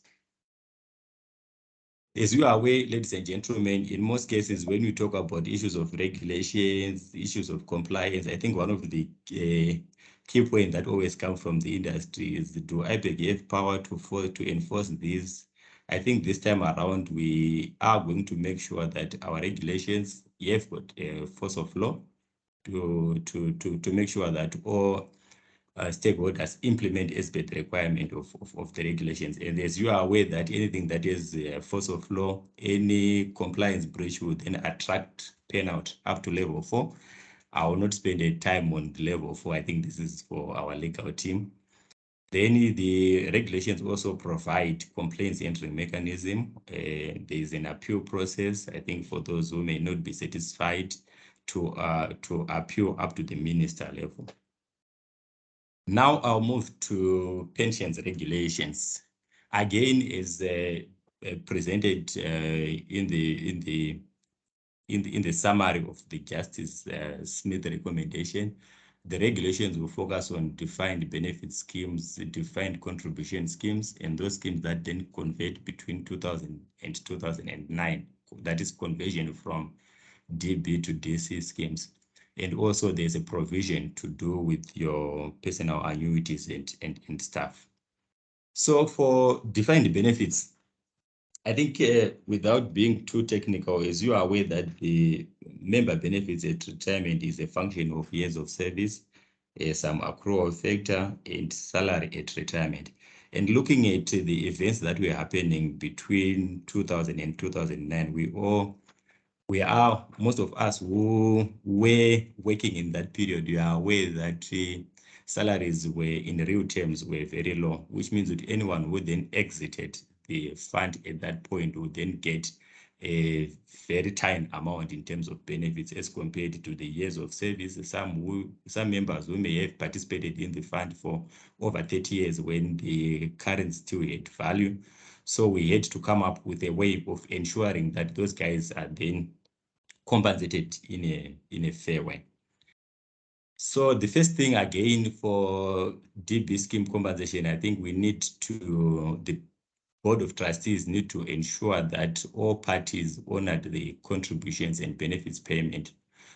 As you are aware, ladies and gentlemen, in most cases, when we talk about issues of regulations, issues of compliance, I think one of the key points that always come from the industry is, do IPEC have power to enforce these? I think this time around, we are going to make sure that our regulations have got force of law to make sure that all stakeholders implement as per the requirement of the regulations. And as you are aware that anything that is force of law, any compliance breach will then attract penalty up to level 4. I will not spend any time on level 4. I think this is for our legal team. Then the regulations also provide complaints entry mechanism. There is an appeal process, I think, for those who may not be satisfied to appeal up to the minister level. Now I'll move to pensions regulations. Again, is presented in the summary of the Justice Smith recommendation. The regulations will focus on defined benefit schemes, defined contribution schemes, and those schemes that then convert between 2000 and 2009. That is conversion from DB to DC schemes. And also there's a provision to do with your personal annuities and stuff. So for defined benefits, I think without being too technical, as you are aware that the member benefits at retirement is a function of years of service, some accrual factor, and salary at retirement. And looking at the events that were happening between 2000 and 2009, most of us who were working in that period, you are aware that salaries were in real terms were very low, which means that anyone who then exited the fund at that point would then get a very tiny amount in terms of benefits as compared to the years of service. Some members who may have participated in the fund for over 30 years when the current still had value. So we had to come up with a way of ensuring that those guys are then compensated in a fair way. So the first thing again for DB scheme compensation, I think the Board of Trustees need to ensure that all parties honored the contributions and benefits payment.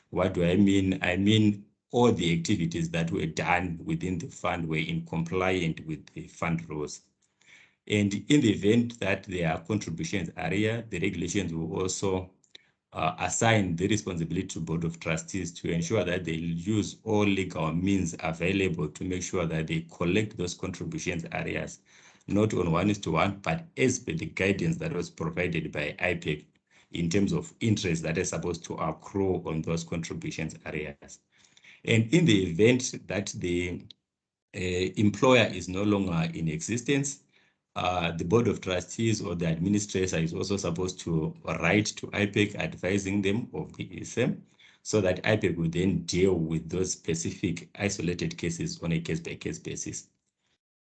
What do I mean? I mean all the activities that were done within the fund were in compliance with the fund rules. And in the event that there are contributions area, the regulations will also assign the responsibility to Board of Trustees to ensure that they use all legal means available to make sure that they collect those contributions areas, not on 1:1, but as per the guidance that was provided by IPEC in terms of interest that is supposed to accrue on those contributions areas. And in the event that the employer is no longer in existence, the Board of Trustees or the administrator is also supposed to write to IPEC advising them of the ESM so that IPEC will then deal with those specific isolated cases on a case-by-case basis.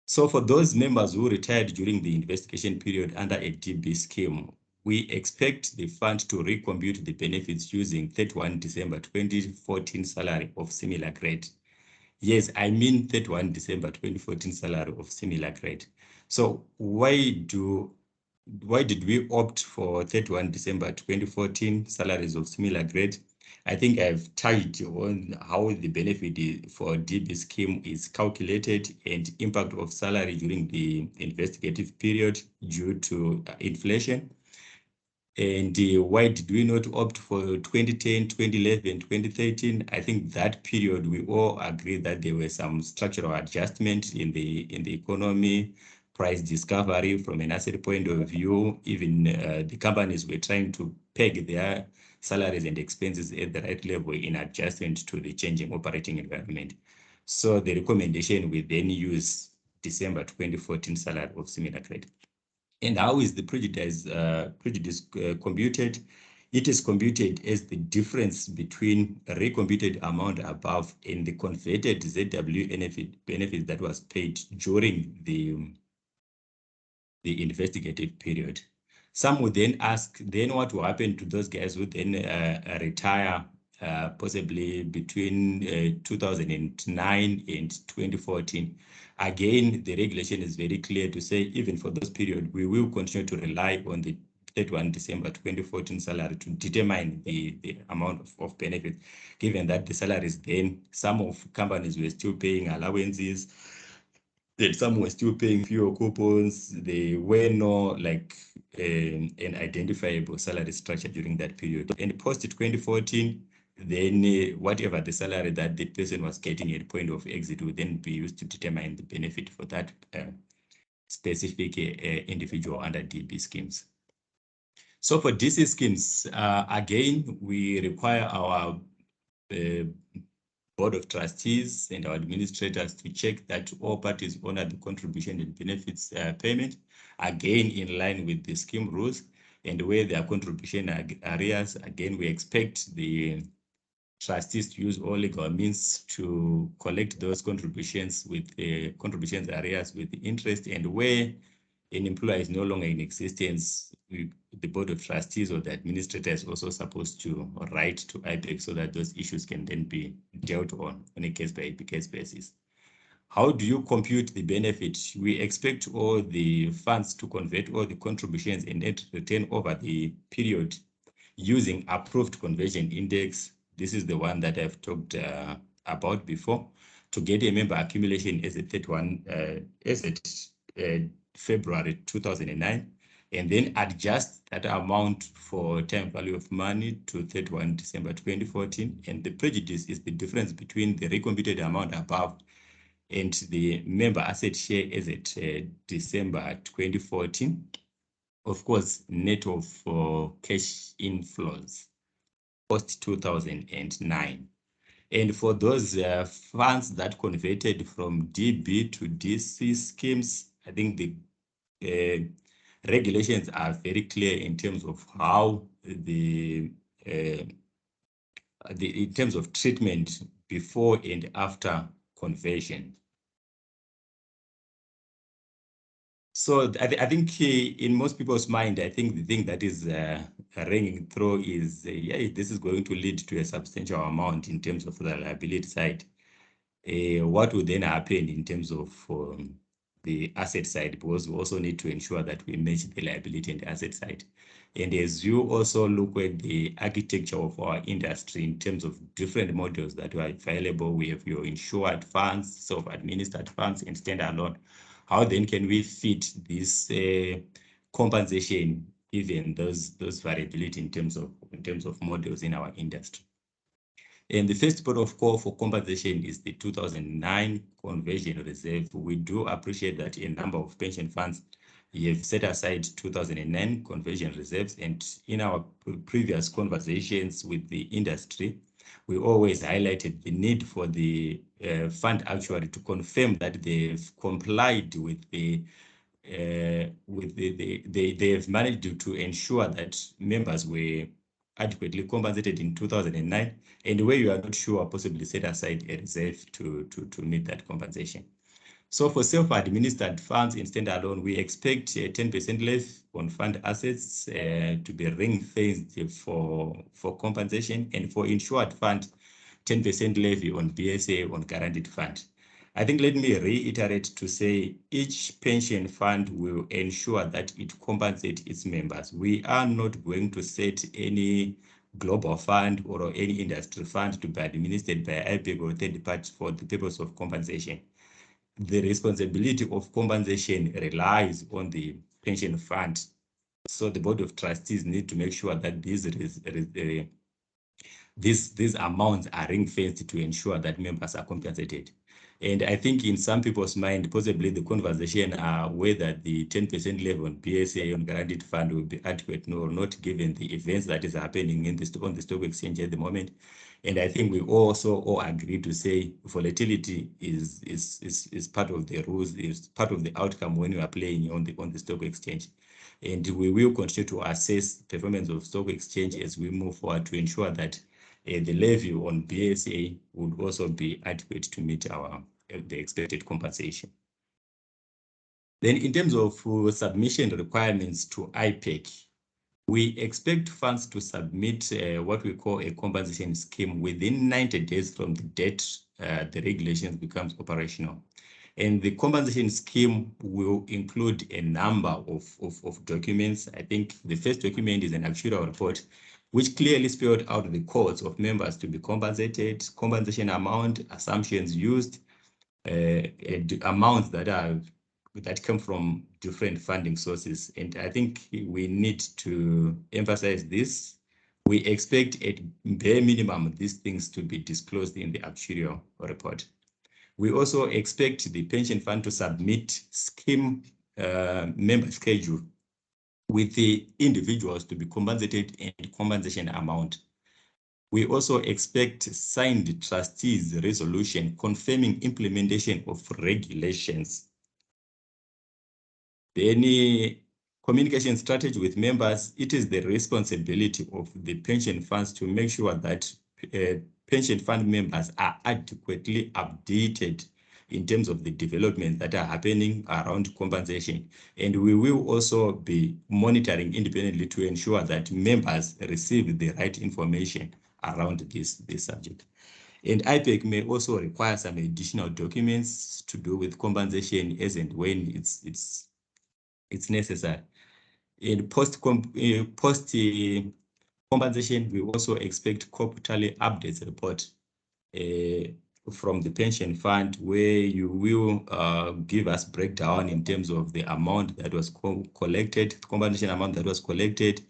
So for those members who retired during the investigation period under a DB scheme, we expect the fund to recompute the benefits using 31 December 2014 salary of similar grade. Yes, I mean 31 December 2014 salary of similar grade. So why did we opt for 31 December 2014 salaries of similar grade? I think I've touched on how the benefit for DB scheme is calculated and impact of salary during the investigative period due to inflation. And why did we not opt for 2010, 2011, 2013? I think that period we all agree that there were some structural adjustments in the economy, price discovery from an asset point of view. Even the companies were trying to peg their salaries and expenses at the right level in adjustment to the changing operating environment. So the recommendation we then use December 2014 salary of similar grade. And how is the prejudice computed? It is computed as the difference between a recomputed amount above and the converted ZW benefit that was paid during the investigative period. Some would then ask, then what will happen to those guys who then retire possibly between 2009 and 2014? Again, the regulation is very clear to say, even for those periods, we will continue to rely on the 31 December 2014 salary to determine the amount of benefit, given that the salaries then, some of companies were still paying allowances, that some were still paying fuel coupons. They were no like an identifiable salary structure during that period. And post 2014, then whatever the salary that the person was getting at point of exit would then be used to determine the benefit for that specific individual under DB schemes. So for DC schemes, again, we require our Board of Trustees and our administrators to check that all parties honor the contribution and benefits payment, again in line with the scheme rules, and where their contribution areas, again we expect the trustees to use all legal means to collect those contributions with contributions areas with interest, and where an employer is no longer in existence, the Board of Trustees or the administrator is also supposed to write to IPEC so that those issues can then be dealt on a case-by-case basis. How do you compute the benefit? We expect all the funds to convert all the contributions and net return over the period using approved conversion index. This is the one that I've talked about before, to get a member accumulation as at February 2009, and then adjust that amount for time value of money to 31 December 2014. And the prejudice is the difference between the recomputed amount above and the member asset share as at December 2014. Of course, net of cash inflows post 2009. And for those funds that converted from DB to DC schemes, I think the regulations are very clear in terms of how in terms of treatment before and after conversion. So I think in most people's mind, I think the thing that is ringing through is, yeah, this is going to lead to a substantial amount in terms of the liability side. What would then happen in terms of the asset side? Because we also need to ensure that we match the liability and the asset side. And as you also look at the architecture of our industry in terms of different models that are available, we have your insured funds, self-administered funds, and standalone. How then can we fit this compensation, even those variability in terms of models in our industry? And the first port of call for compensation is the 2009 conversion reserve. We do appreciate that a number of pension funds have set aside 2009 conversion reserves, and in our previous conversations with the industry, we always highlighted the need for the fund actuary to confirm that they've complied with they have managed to ensure that members were adequately compensated in 2009, and where you are not sure, possibly set aside a reserve to meet that compensation. So for self-administered funds in standalone, we expect a 10% levy on fund assets to be ring-fenced for compensation, and for insured fund, 10% levy on BSA on guaranteed fund. I think let me reiterate to say each pension fund will ensure that it compensates its members. We are not going to set any global fund or any industry fund to be administered by IPEC or third party for the purpose of compensation. The responsibility of compensation relies on the pension fund. So the board of trustees need to make sure that these amounts are ring-fenced to ensure that members are compensated. And I think in some people's mind, possibly the conversation whether the 10% level on BSA on guaranteed fund will be adequate or not, given the events that is happening on the stock exchange at the moment. And I think we also all agree to say volatility is part of the rules, is part of the outcome when you are playing on the stock exchange. And we will continue to assess performance of stock exchange as we move forward to ensure that the levy on BSA would also be adequate to meet the expected compensation. Then in terms of submission requirements to IPEC, we expect funds to submit what we call a compensation scheme within 90 days from the date the regulations becomes operational. And the compensation scheme will include a number of documents. I think the first document is an actuarial report, which clearly spelled out the costs of members to be compensated, compensation amount, assumptions used, amounts that come from different funding sources. And I think we need to emphasize this. We expect at bare minimum these things to be disclosed in the actuarial report. We also expect the pension fund to submit scheme member schedule with the individuals to be compensated and compensation amount. We also expect signed trustees resolution confirming implementation of regulations. Any communication strategy with members, it is the responsibility of the pension funds to make sure that pension fund members are adequately updated in terms of the developments that are happening around compensation. And we will also be monitoring independently to ensure that members receive the right information around this subject. And IPEC may also require some additional documents to do with compensation as and when it's necessary. In post compensation, we also expect quarterly updates report from the pension fund, where you will give us breakdown in terms of the amount that was collected, compensation amount that was collected,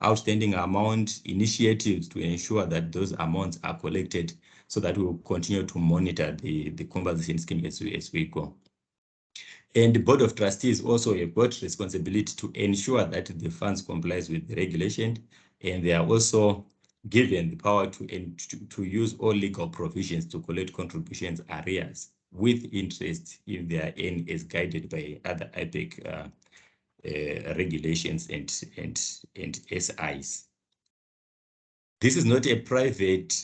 outstanding amount, initiatives to ensure that those amounts are collected, so that we will continue to monitor the compensation scheme as we go. And the Board of Trustees also have got responsibility to ensure that the funds complies with the regulation, and they are also given the power to use all legal provisions to collect contributions arrears with interest if they are in as guided by other IPEC regulations and SIs. This is not a private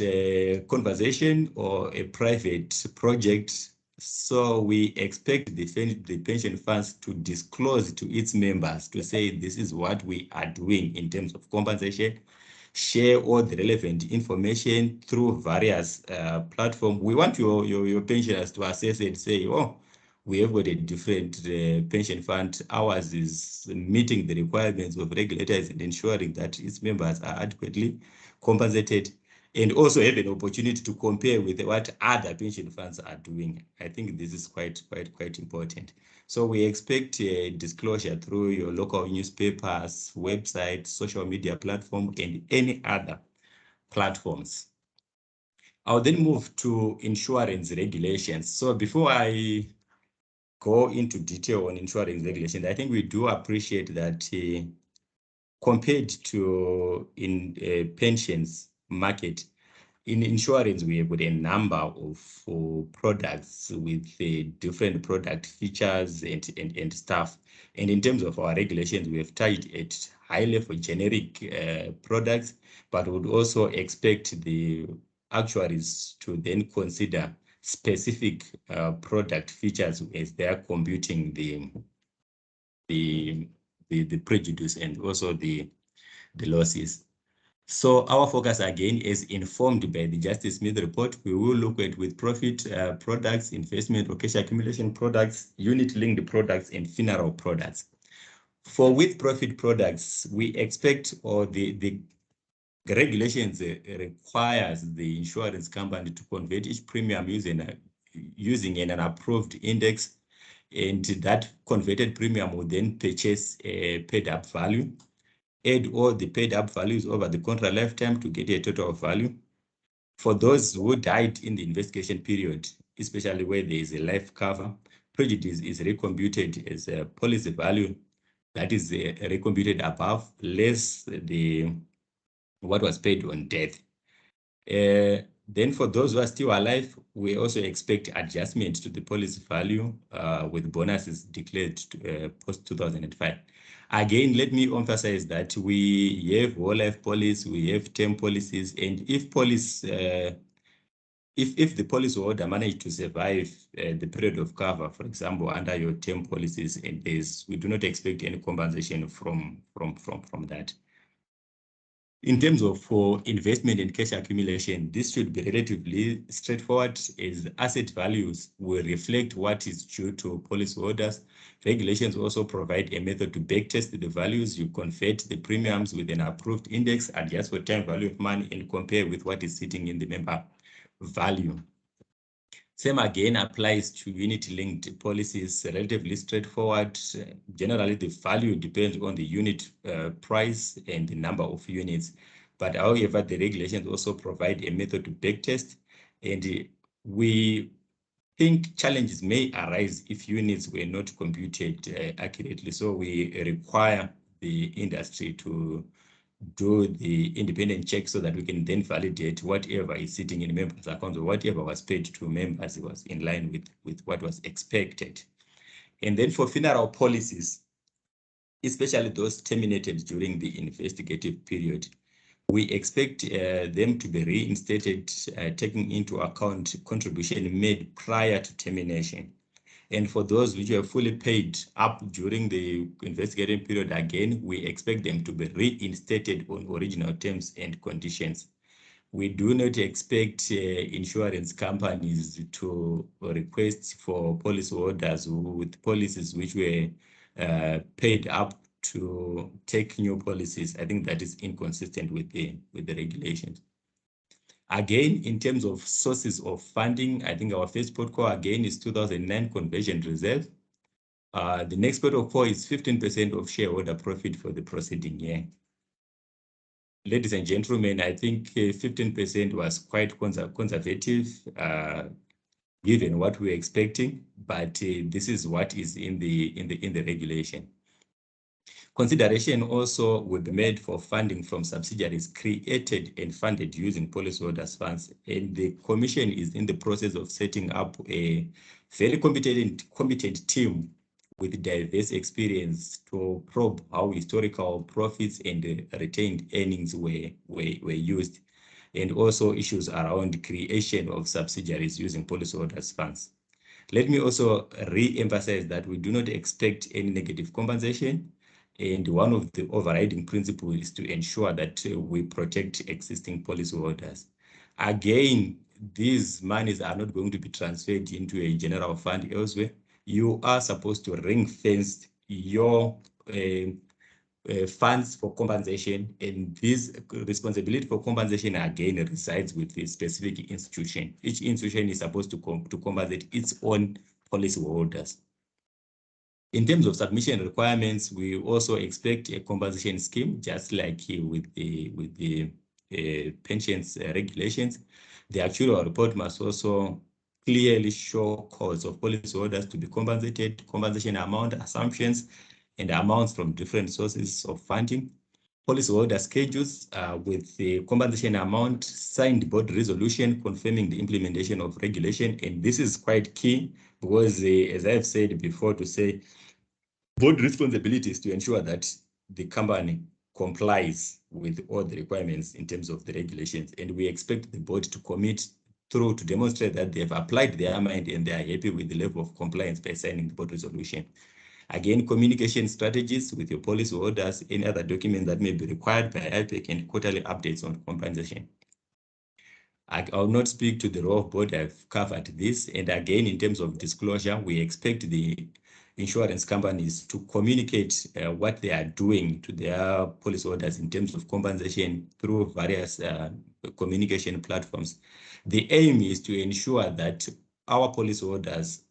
conversation or a private project. So we expect the pension funds to disclose to its members to say this is what we are doing in terms of compensation, share all the relevant information through various platforms. We want your pensioners to assess and say, oh, we have got a different pension fund. Ours is meeting the requirements of regulators and ensuring that its members are adequately compensated, and also have an opportunity to compare with what other pension funds are doing. I think this is quite important. So we expect disclosure through your local newspapers, website, social media platform, and any other platforms. I'll then move to insurance regulations. So before I go into detail on insurance regulations, I think we do appreciate that compared to in pensions market, in insurance, we have got a number of products with different product features and stuff. And in terms of our regulations, we have tied at high level generic products, but would also expect the actuaries to then consider specific product features as they are computing the prejudice and also the losses. So our focus again is informed by the Justice Smith report. We will look at with profit products, investment or cash accumulation products, unit-linked products, and funeral products. For with profit products, we expect, or the regulations requires the insurance company to convert each premium using an approved index, and that converted premium will then purchase a paid up value. Add all the paid up values over the contract lifetime to get a total value. For those who died in the investigation period, especially where there is a life cover, prejudice is recomputed as a policy value that is recomputed above less what was paid on death. Then for those who are still alive, we also expect adjustment to the policy value with bonuses declared post 2005. Again, let me emphasize that we have whole life policies, we have term policies, and if the policy holder managed to survive the period of cover, for example, under your term policies, and we do not expect any compensation from that. In terms of for investment and cash accumulation, this should be relatively straightforward, as asset values will reflect what is due to policyholders. Regulations also provide a method to backtest the values. You convert the premiums with an approved index, adjust for time value of money, and compare with what is sitting in the member value. Same again applies to unit-linked policies, relatively straightforward. Generally, the value depends on the unit price and the number of units. But however, the regulations also provide a method to backtest, and we think challenges may arise if units were not computed accurately. So we require the industry to do the independent check so that we can then validate whatever is sitting in members' accounts or whatever was paid to members was in line with what was expected. And then for funeral policies, especially those terminated during the investigative period, we expect them to be reinstated, taking into account contribution made prior to termination. And for those which were fully paid up during the investigating period, again, we expect them to be reinstated on original terms and conditions. We do not expect insurance companies to request for policyholders with policies which were paid up to take new policies. I think that is inconsistent with the regulations. Again, in terms of sources of funding, I think our first protocol again is 2009 conversion reserve. The next protocol is 15% of shareholder profit for the preceding year. Ladies and gentlemen, I think 15% was quite conservative given what we were expecting, but this is what is in the regulation. Consideration also will be made for funding from subsidiaries created and funded using policyholders' funds. And the Commission is in the process of setting up a very competent team with diverse experience to probe how historical profits and retained earnings were used, and also issues around creation of subsidiaries using policyholders' funds. Let me also re-emphasize that we do not expect any negative compensation. And one of the overriding principles is to ensure that we protect existing policyholders. Again, these monies are not going to be transferred into a general fund elsewhere. You are supposed to ring-fence your funds for compensation, and this responsibility for compensation again resides with the specific institution. Each institution is supposed to compensate its own policyholders. In terms of submission requirements, we also expect a compensation scheme, just like with the pensions regulations. The actual report must also clearly show costs of policyholders to be compensated, compensation amount, assumptions, and amounts from different sources of funding. Policyholder schedules with the compensation amount, signed board resolution confirming the implementation of regulation. And this is quite key because, as I've said before, to say board responsibility is to ensure that the company complies with all the requirements in terms of the regulations. And we expect the board to commit through to demonstrate that they have applied their mind and they are happy with the level of compliance by signing the board resolution. Again, communication strategies with your policy orders, any other document that may be required by IPEC, and quarterly updates on compensation. I'll not speak to the role of board, I've covered this. And again, in terms of disclosure, we expect the insurance companies to communicate what they are doing to their policy holders in terms of compensation through various communication platforms. The aim is to ensure that our policy holders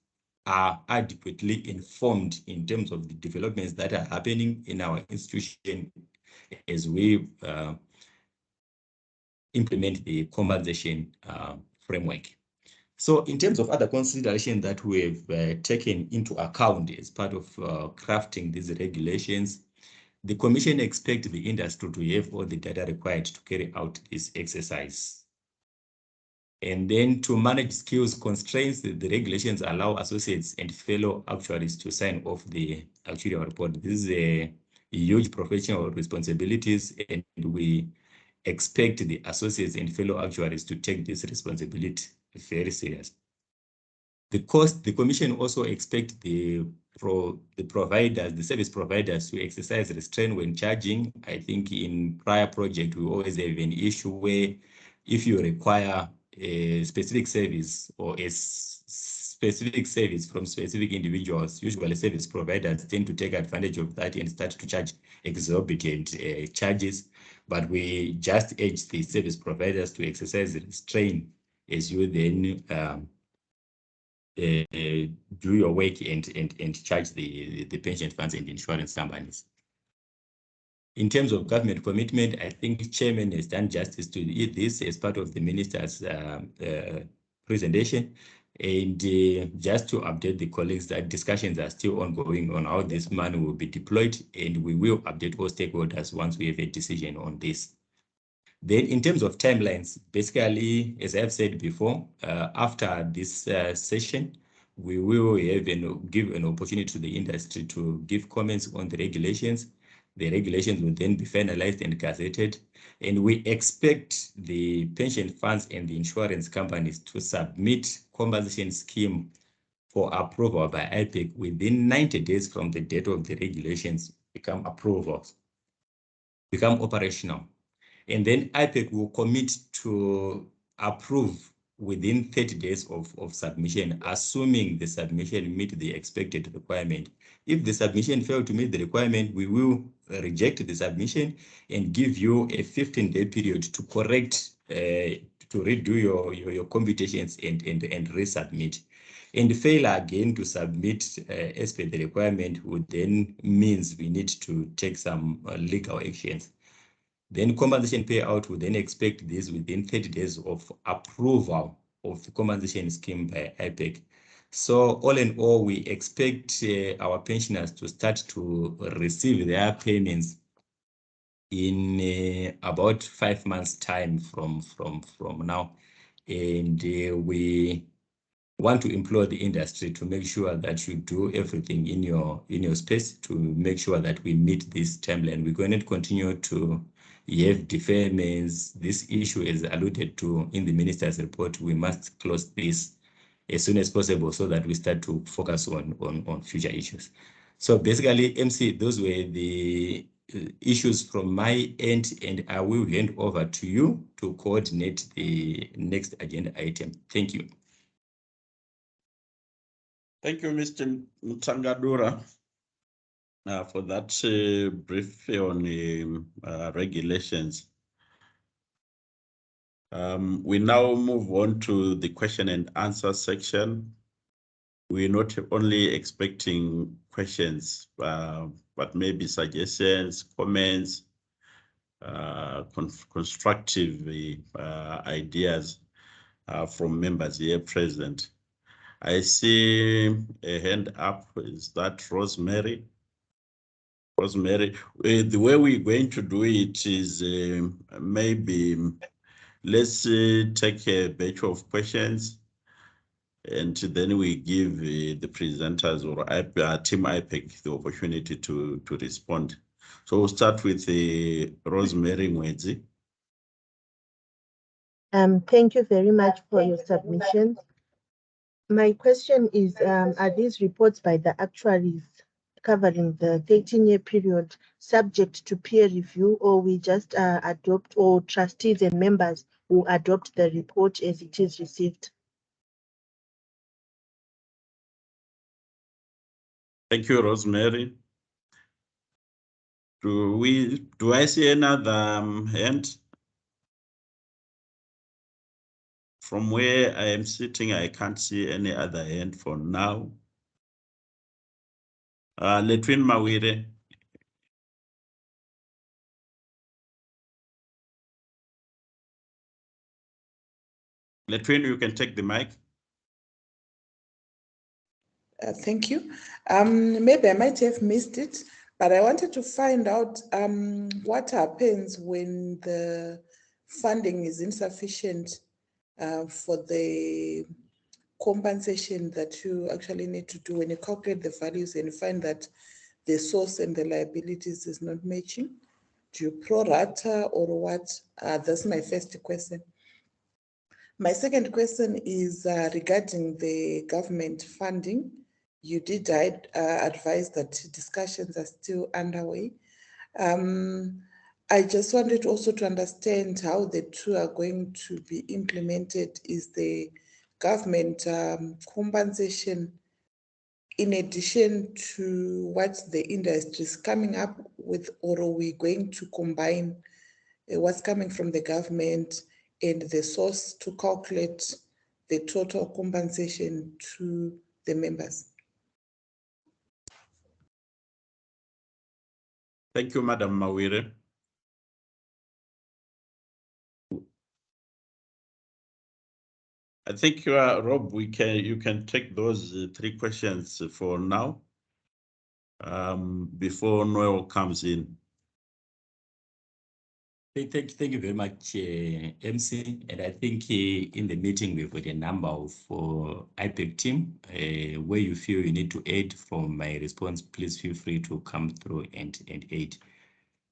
are adequately informed in terms of the developments that are happening in our institution as we implement the compensation framework. So in terms of other considerations that we've taken into account as part of crafting these regulations, the Commission expects the industry to have all the data required to carry out this exercise. And then to manage skills constraints, the regulations allow associates and fellow actuaries to sign off the actuarial report. This is a huge professional responsibilities, and we expect the associates and fellow actuaries to take this responsibility very serious. The Commission also expects the providers, the service providers, to exercise restraint when charging. I think in prior project, we always have an issue where if you require a specific service or a specific service from specific individuals, usually service providers tend to take advantage of that and start to charge exorbitant charges. But we just urge the service providers to exercise restraint as you then do your work and charge the pension funds and insurance companies. In terms of government commitment, I think Chairman has done justice to this as part of the Minister's presentation. And just to update the colleagues that discussions are still ongoing on how this money will be deployed, and we will update all stakeholders once we have a decision on this. Then in terms of timelines, basically, as I've said before, after this session, we will have give an opportunity to the industry to give comments on the regulations. The regulations will then be finalized and gazetted, and we expect the pension funds and the insurance companies to submit compensation scheme for approval by IPEC within 90 days from the date of the regulations become operational. And then IPEC will commit to approve within 30 days of submission, assuming the submission meet the expected requirement. If the submission failed to meet the requirement, we will reject the submission and give you a 15-day period to correct, to redo your computations and resubmit. And fail again to submit as per the requirement would then means we need to take some legal actions. Then compensation payout will then expect this within 30 days of approval of the compensation scheme by IPEC. So all in all, we expect our pensioners to start to receive their payments in about 5 months' time from now. And we want to implore the industry to make sure that you do everything in your space to make sure that we meet this timeline. We're going to continue to have deferments. This issue is alluded to in the minister's report. We must close this as soon as possible so that we start to focus on future issues. So basically, MC, those were the issues from my end, and I will hand over to you to coordinate the next agenda item. Thank you. Thank you, Mr. Mutsangadura, for that brief on regulations. We now move on to the question and answer section. We're not only expecting questions, but maybe suggestions, comments, constructive ideas from members here present. I see a hand up. Is that Rosemary? Rosemary, the way we're going to do it is maybe let's take a batch of questions, and then we give the presenters or Team IPEC the opportunity to respond. So we'll start with Rosemary Mwezi. Thank you very much for your submission. My question is, are these reports by the actuaries covering the 13-year period subject to peer review, or we just adopt, or trustees and members who adopt the report as it is received? Thank you, Rosemary. Do I see another hand? From where I am sitting, I can't see any other hand for now. Letwin Mawire. Letwin, you can take the mic. Thank you. Maybe I might have missed it, but I wanted to find out what happens when the funding is insufficient for the compensation that you actually need to do when you calculate the values and you find that the source and the liabilities is not matching. Do you pro rata or what? That's my first question. My second question is regarding the government funding. You did advise that discussions are still underway. I just wanted also to understand how the two are going to be implemented. Is the government compensation in addition to what the industry is coming up with, or are we going to combine what's coming from the government and the source to calculate the total compensation to the members? Thank you, Madam Mawire. I think Rob, you can take those three questions for now, before Noel comes in. Thank you very much, MC. And I think in the meeting we've got a number of IPEC team. Where you feel you need to aid from my response, please feel free to come through and aid.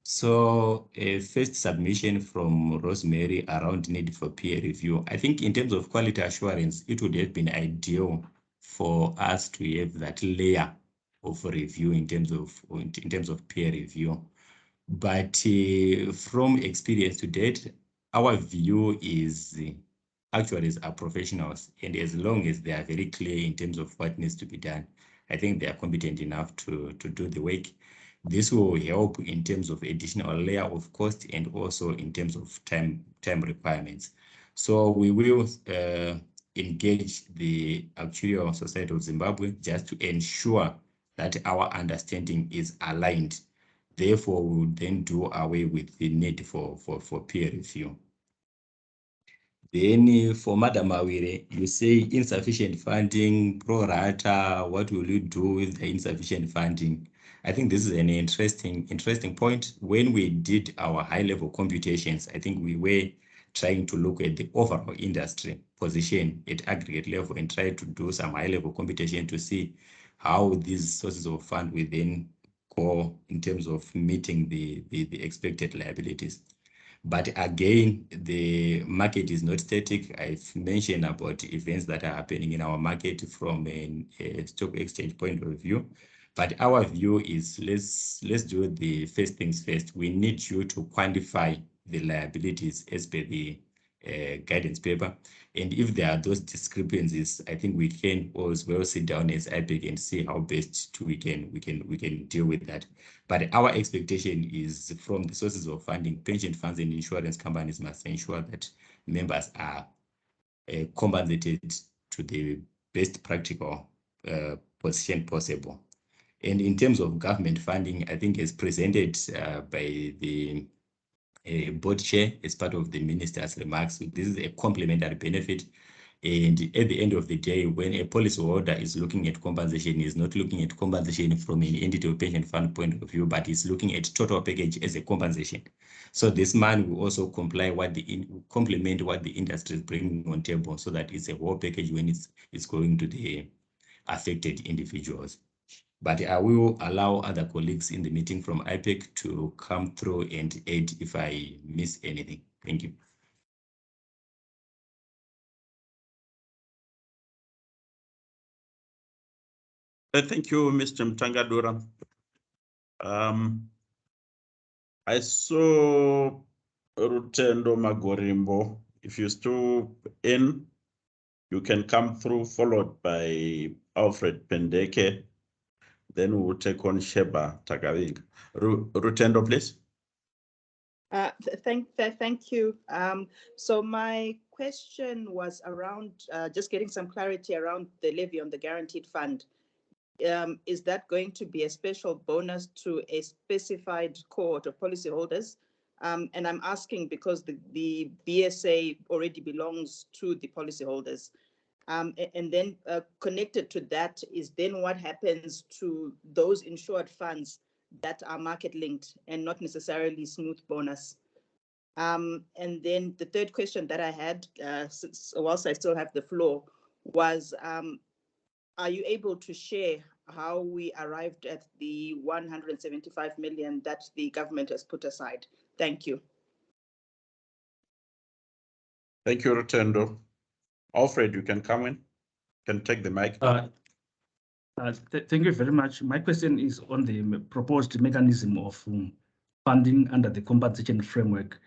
So first submission from Rosemary around need for peer review. I think in terms of quality assurance, it would have been ideal for us to have that layer of review in terms of peer review. But from experience to date, our view is actuaries are professionals, and as long as they are very clear in terms of what needs to be done, I think they are competent enough to do the work. This will help in terms of additional layer of cost and also in terms of time requirements. So we will engage the Actuarial Society of Zimbabwe just to ensure that our understanding is aligned. Therefore, we will then do away with the need for peer review. Then for Madam Mawire, you say insufficient funding, pro rata, what will you do with the insufficient funding? I think this is an interesting point. When we did our high-level computations, I think we were trying to look at the overall industry position at aggregate level and try to do some high-level computation to see how these sources of fund will then go in terms of meeting the expected liabilities. But again, the market is not static. I've mentioned about events that are happening in our market from a stock exchange point of view. But our view is let's do the first things first. We need you to quantify the liabilities as per the guidance paper. And if there are those discrepancies, I think we can as well sit down as IPEC and see how best we can deal with that. But our expectation is from the sources of funding, pension funds and insurance companies must ensure that members are compensated to the best practical position possible. And in terms of government funding, I think as presented by the board chair as part of the minister's remarks, this is a complementary benefit. And at the end of the day, when a policyholder is looking at compensation, is not looking at compensation from an entity or pension fund point of view, but is looking at total package as a compensation. So this man will also complement what the industry is bringing on table, so that it's a whole package when it's going to the affected individuals. But I will allow other colleagues in the meeting from IPEC to come through and aid if I miss anything. Thank you. Thank you, Mr. Mtangadura. I saw Rutendo Magorimbo. If you're still in, you can come through, followed by Alfred Pendeke. Then we will take on Sheba Takaving. Rutendo, please. Thank you. So my question was around just getting some clarity around the levy on the guaranteed fund. Is that going to be a special bonus to a specified cohort of policyholders? And I'm asking because the BSA already belongs to the policyholders. And then connected to that is then what happens to those insured funds that are market linked and not necessarily smooth bonus. And then the third question that I had, whilst I still have the floor, was are you able to share how we arrived at the 175 million that the government has put aside? Thank you. Thank you, Rutendo. Alfred, you can come in, can take the mic. Thank you very much. My question is on the proposed mechanism of funding under the compensation framework.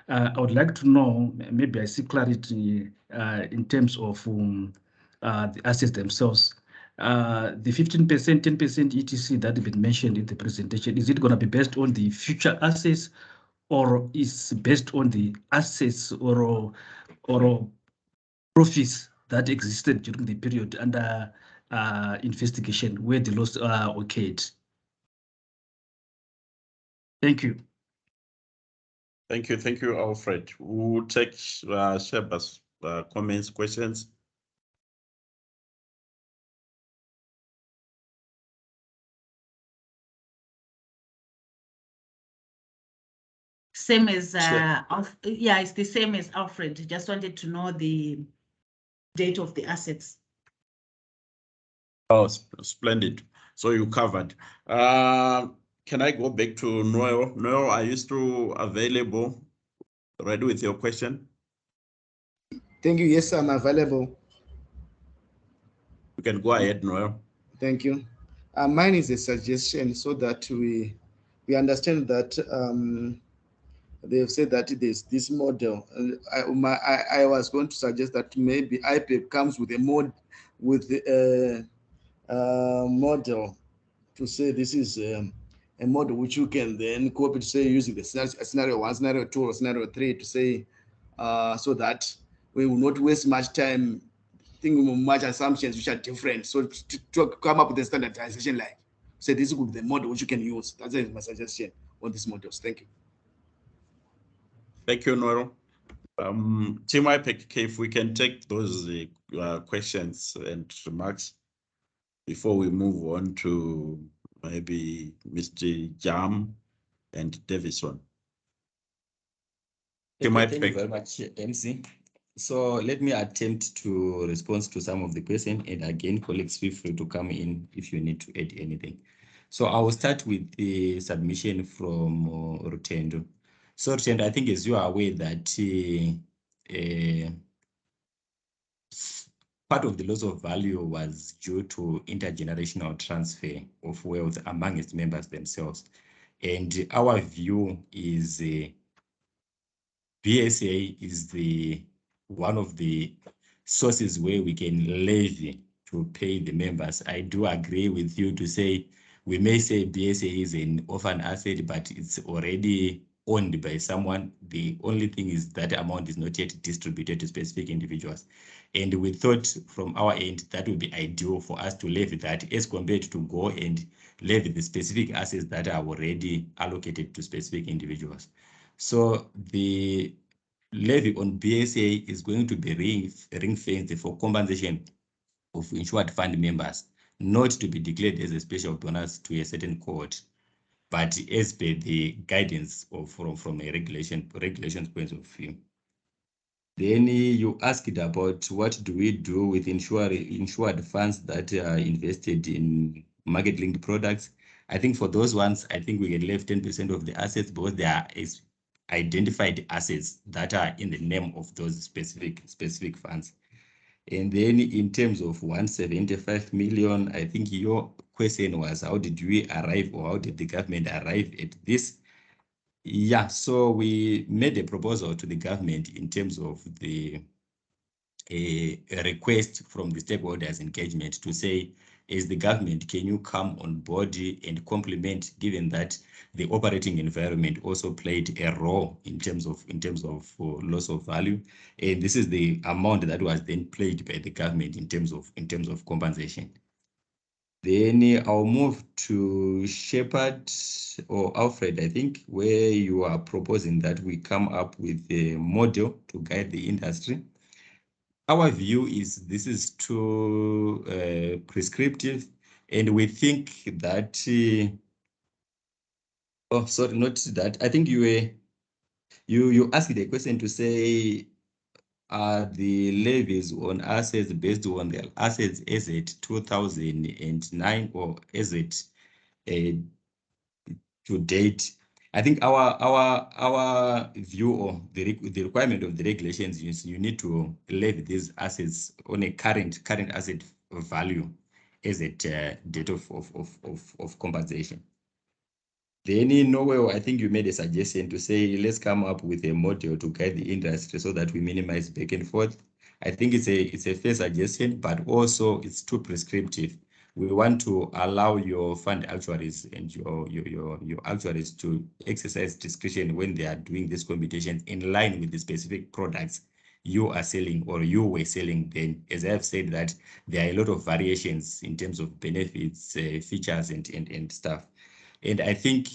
I would like to know, maybe I see clarity in terms of the assets themselves. The 15%, 10% ETC that have been mentioned in the presentation, is it going to be based on the future assets, or is based on the assets or profits that existed during the period under investigation where the loss occurred? Thank you. Thank you, Alfred. We'll take Sheba's comments, questions. Same as, yeah, it's the same as Alfred. Just wanted to know the date of the assets. Oh, splendid. So you covered. Can I go back to Noel? Noel, are you still available? Ready with your question? Thank you. Yes, I'm available. You can go ahead, Noel. Thank you. Mine is a suggestion so that we understand that they've said that there's this model. I was going to suggest that maybe IPEP comes with a model to say this is a model which you can then copy to say using the scenario 1, scenario 2, or scenario 3 to say so that we will not waste much time thinking much assumptions which are different. So to come up with a standardization, like say this would be the model which you can use. That's my suggestion on these models. Thank you. Thank you, Noel. Team IPEC, if we can take those questions and remarks before we move on to maybe Mr. Jam and Davison. Thank you very much, MC. So let me attempt to respond to some of the questions, and again, colleagues, feel free to come in if you need to add anything. So I will start with the submission from Rutendo. So Rutendo, I think as you are aware that part of the loss of value was due to intergenerational transfer of wealth among its members themselves. And our view is BSA is one of the sources where we can levy to pay the members. I do agree with you to say, we may say BSA is an orphan asset, but it's already owned by someone. The only thing is that amount is not yet distributed to specific individuals. And we thought from our end that would be ideal for us to levy that as compared to go and levy the specific assets that are already allocated to specific individuals. So the levy on BSA is going to be ring-fenced for compensation of insured fund members, not to be declared as a special bonus to a certain cohort, but as per the guidance from a regulations point of view. Then you asked about what do we do with insured funds that are invested in market-linked products. I think for those ones, I think we can leave 10% of the assets because there are identified assets that are in the name of those specific funds. And then in terms of 175 million, I think your question was, how did we arrive, or how did the government arrive at this? Yeah, so we made a proposal to the government in terms of a request from the stakeholders engagement to say, as the government, can you come on board and complement, given that the operating environment also played a role in terms of loss of value, and this is the amount that was then played by the government in terms of compensation. Then I'll move to Shepard or Alfred, I think, where you are proposing that we come up with a model to guide the industry. Our view is this is too prescriptive, and we think that, oh, sorry, not that. I think you asked the question to say, are the levies on assets based on the assets as at 2009 or as it to date? I think our view or the requirement of the regulations is you need to levy these assets on a current asset value as at date of compensation. Then in Norway, I think you made a suggestion to say, let's come up with a model to guide the industry so that we minimize back and forth. I think it's a fair suggestion, but also it's too prescriptive. We want to allow your fund actuaries and your actuaries to exercise discretion when they are doing this computation in line with the specific products you are selling or you were selling then. As I have said, that there are a lot of variations in terms of benefits, features, and stuff. And I think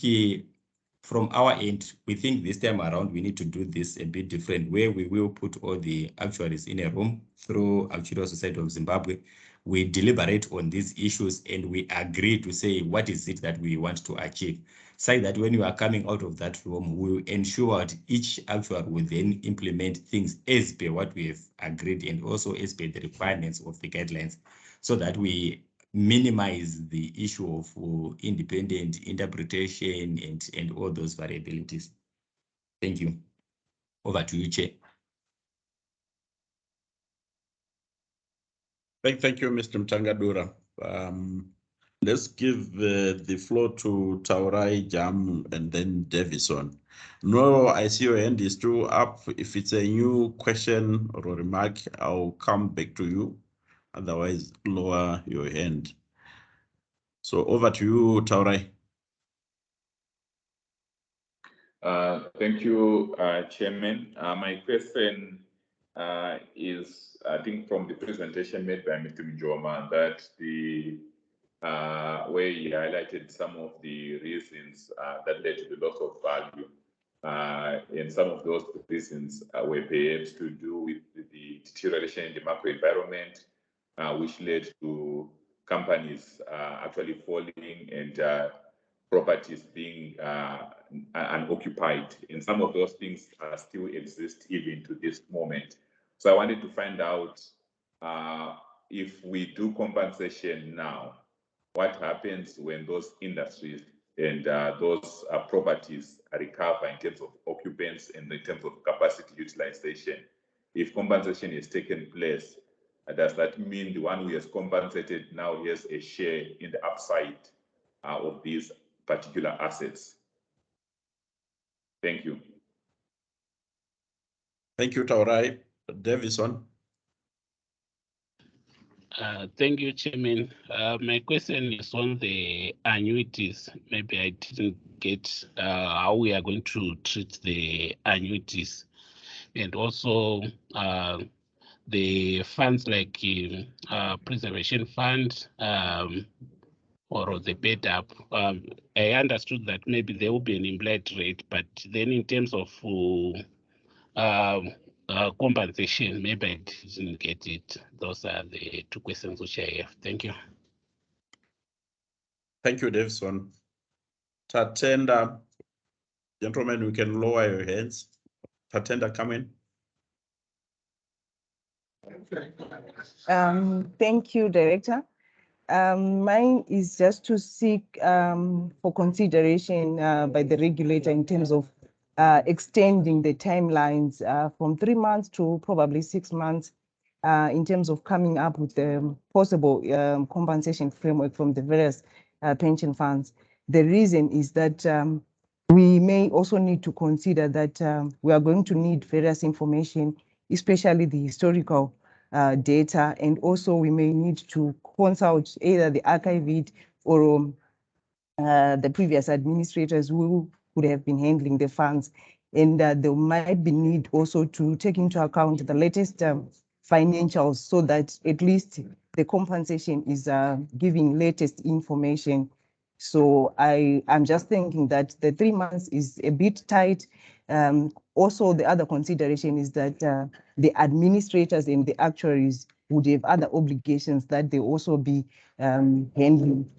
from our end, we think this time around we need to do this a bit different, where we will put all the actuaries in a room through Actuarial Society of Zimbabwe. We deliberate on these issues and we agree to say what is it that we want to achieve. So that when you are coming out of that room, we will ensure that each actuary will then implement things as per what we have agreed and also as per the requirements of the guidelines, so that we minimize the issue of independent interpretation and all those variabilities. Thank you. Over to you, Chair. Thank you, Mr. Mtangadura. Let's give the floor to Taurai, Jam, and then Davison. No, I see your hand is still up. If it's a new question or a remark, I'll come back to you. Otherwise, lower your hand. So over to you, Taurai. Thank you, Chairman. My question is, I think, from the presentation made by Mr. Mjoma, that where he highlighted some of the reasons that led to the loss of value, and some of those reasons were perhaps to do with the deterioration in the macro environment, which led to companies actually falling and properties being unoccupied, and some of those things still exist even to this moment. So I wanted to find out if we do compensation now, what happens when those industries and those properties recover in terms of occupants and in terms of capacity utilization. If compensation is taken place, does that mean the one who has compensated now has a share in the upside of these particular assets? Thank you. Thank you, Taurai. Davison. Thank you, Chairman. My question is on the annuities. Maybe I didn't get how we are going to treat the annuities, and also the funds like preservation fund or the bed up. I understood that maybe there will be an implied rate, but then in terms of compensation, maybe I didn't get it. Those are the two questions which I have. Thank you. Thank you, Davison. Tatenda, gentlemen, you can lower your hands. Tatenda, come in. Thank you, Director. Mine is just to seek for consideration by the regulator in terms of extending the timelines from 3 months to probably 6 months in terms of coming up with the possible compensation framework from the various pension funds. The reason is that we may also need to consider that we are going to need various information, especially the historical data, and also we may need to consult either the archived or the previous administrators who would have been handling the funds. And there might be need also to take into account the latest financials so that at least the compensation is giving latest information. So I'm just thinking that the 3 months is a bit tight. Also, the other consideration is that the administrators and the actuaries would have other obligations that they also be handling.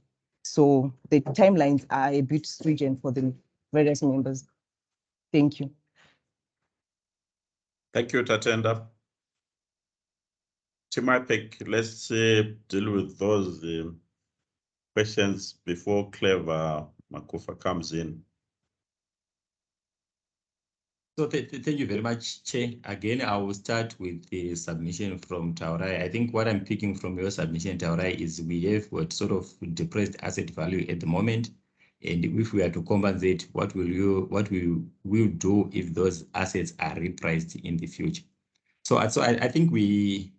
So the timelines are a bit stringent for the various members. Thank you. Thank you, Tatenda. Timothy, let's deal with those questions before Clever Makufa comes in. So thank you very much, Chair. Again, I will start with the submission from Taurai. I think what I'm picking from your submission, Taurai, is we have what sort of depressed asset value at the moment. And if we are to compensate, what will we do if those assets are repriced in the future? So I think we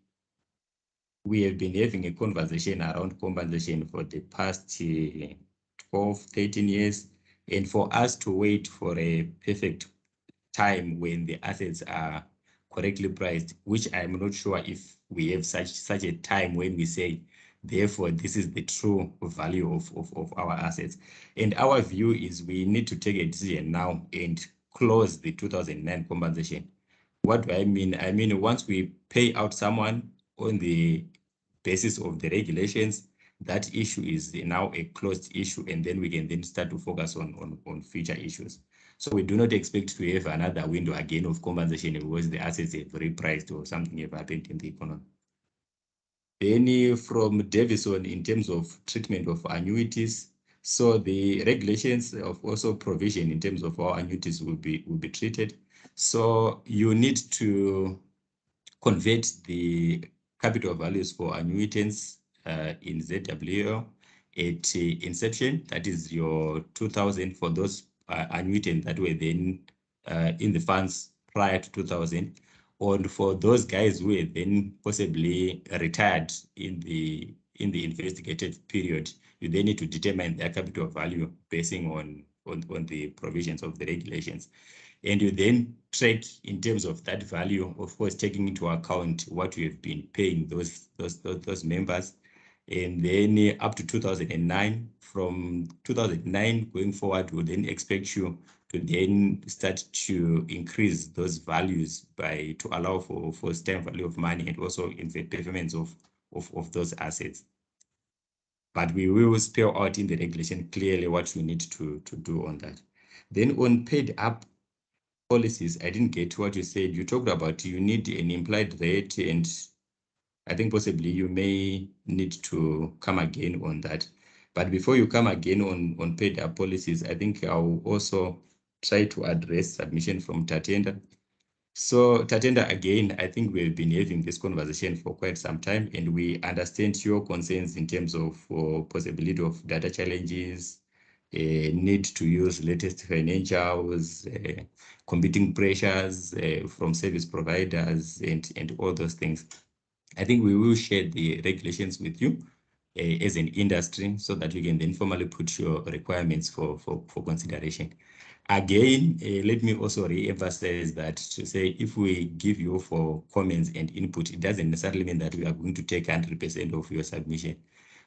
have been having a conversation around compensation for the past 12, 13 years. And for us to wait for a perfect time when the assets are correctly priced, which I'm not sure if we have such a time when we say, therefore, this is the true value of our assets. And our view is we need to take a decision now and close the 2009 compensation. What do I mean? I mean, once we pay out someone on the basis of the regulations, that issue is now a closed issue, and then we can then start to focus on future issues. So we do not expect to have another window again of compensation because the assets have repriced or something have happened in the economy. Then from Davison, in terms of treatment of annuities, so the regulations of also provision in terms of how annuities will be treated. So you need to convert the capital values for annuitants in ZWO at inception, that is your 2000 for those annuitants that were then in the funds prior to 2000. And for those guys who were then possibly retired in the investigated period, you then need to determine their capital value basing on the provisions of the regulations. And you then track in terms of that value, of course, taking into account what you have been paying those members. And then up to 2009, from 2009 going forward, we'll then expect you to then start to increase those values to allow for stable value of money and also in the performance of those assets. But we will spell out in the regulation clearly what you need to do on that. Then on paid up policies, I didn't get what you said. You talked about you need an implied rate, and I think possibly you may need to come again on that. But before you come again on paid up policies, I think I'll also try to address submission from Tatenda. So Tatenda, again, I think we've been having this conversation for quite some time, and we understand your concerns in terms of possibility of data challenges, need to use latest financials, competing pressures from service providers, and all those things. I think we will share the regulations with you as an industry so that you can then formally put your requirements for consideration. Again, let me also re-emphasize that to say if we give you for comments and input, it doesn't necessarily mean that we are going to take 100% of your submission.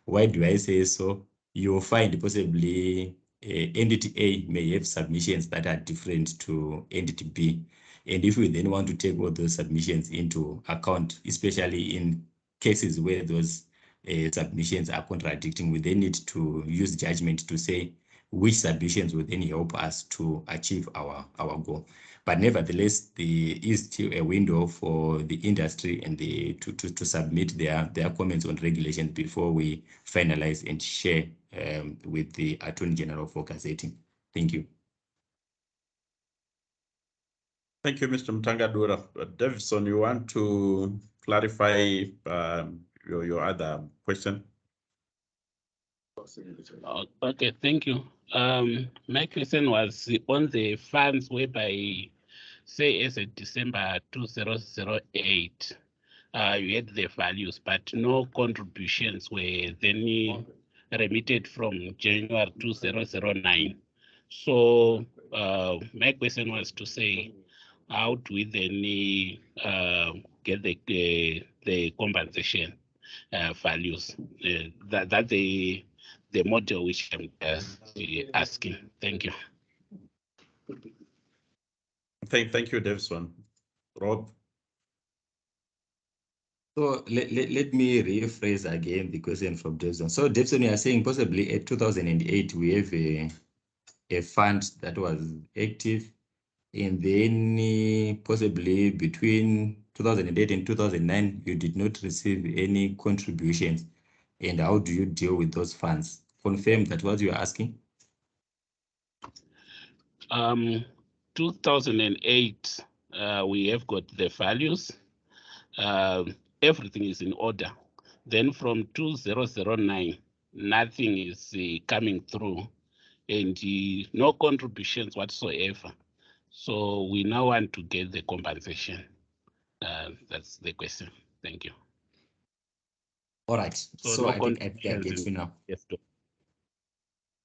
Why do I say so? You'll find possibly entity A may have submissions that are different to entity B. And if we then want to take all those submissions into account, especially in cases where those submissions are contradicting, we then need to use judgment to say which submissions will then help us to achieve our goal. But nevertheless, there is still a window for the industry and to submit their comments on regulations before we finalize and share with the Attorney General for gazetting. Thank you. Thank you, Mr. Mtangadura. Davison, you want to clarify your other question? Okay, thank you. My question was on the funds whereby, say, as of December 2008, you had the values, but no contributions were then remitted from January 2009. So my question was to say, how do we then get the compensation values? That's the model which I'm asking. Thank you. Thank you, Davison. Rob? So let me rephrase again the question from Davison. So Davison, you are saying possibly at 2008, we have a fund that was active, and then possibly between 2008 and 2009, you did not receive any contributions. And how do you deal with those funds? Confirm that what you are asking? 2008, we have got the values. Everything is in order. Then from 2009, nothing is coming through, and no contributions whatsoever. So we now want to get the compensation. That's the question. Thank you. All right. So no I think I get you now. Yes,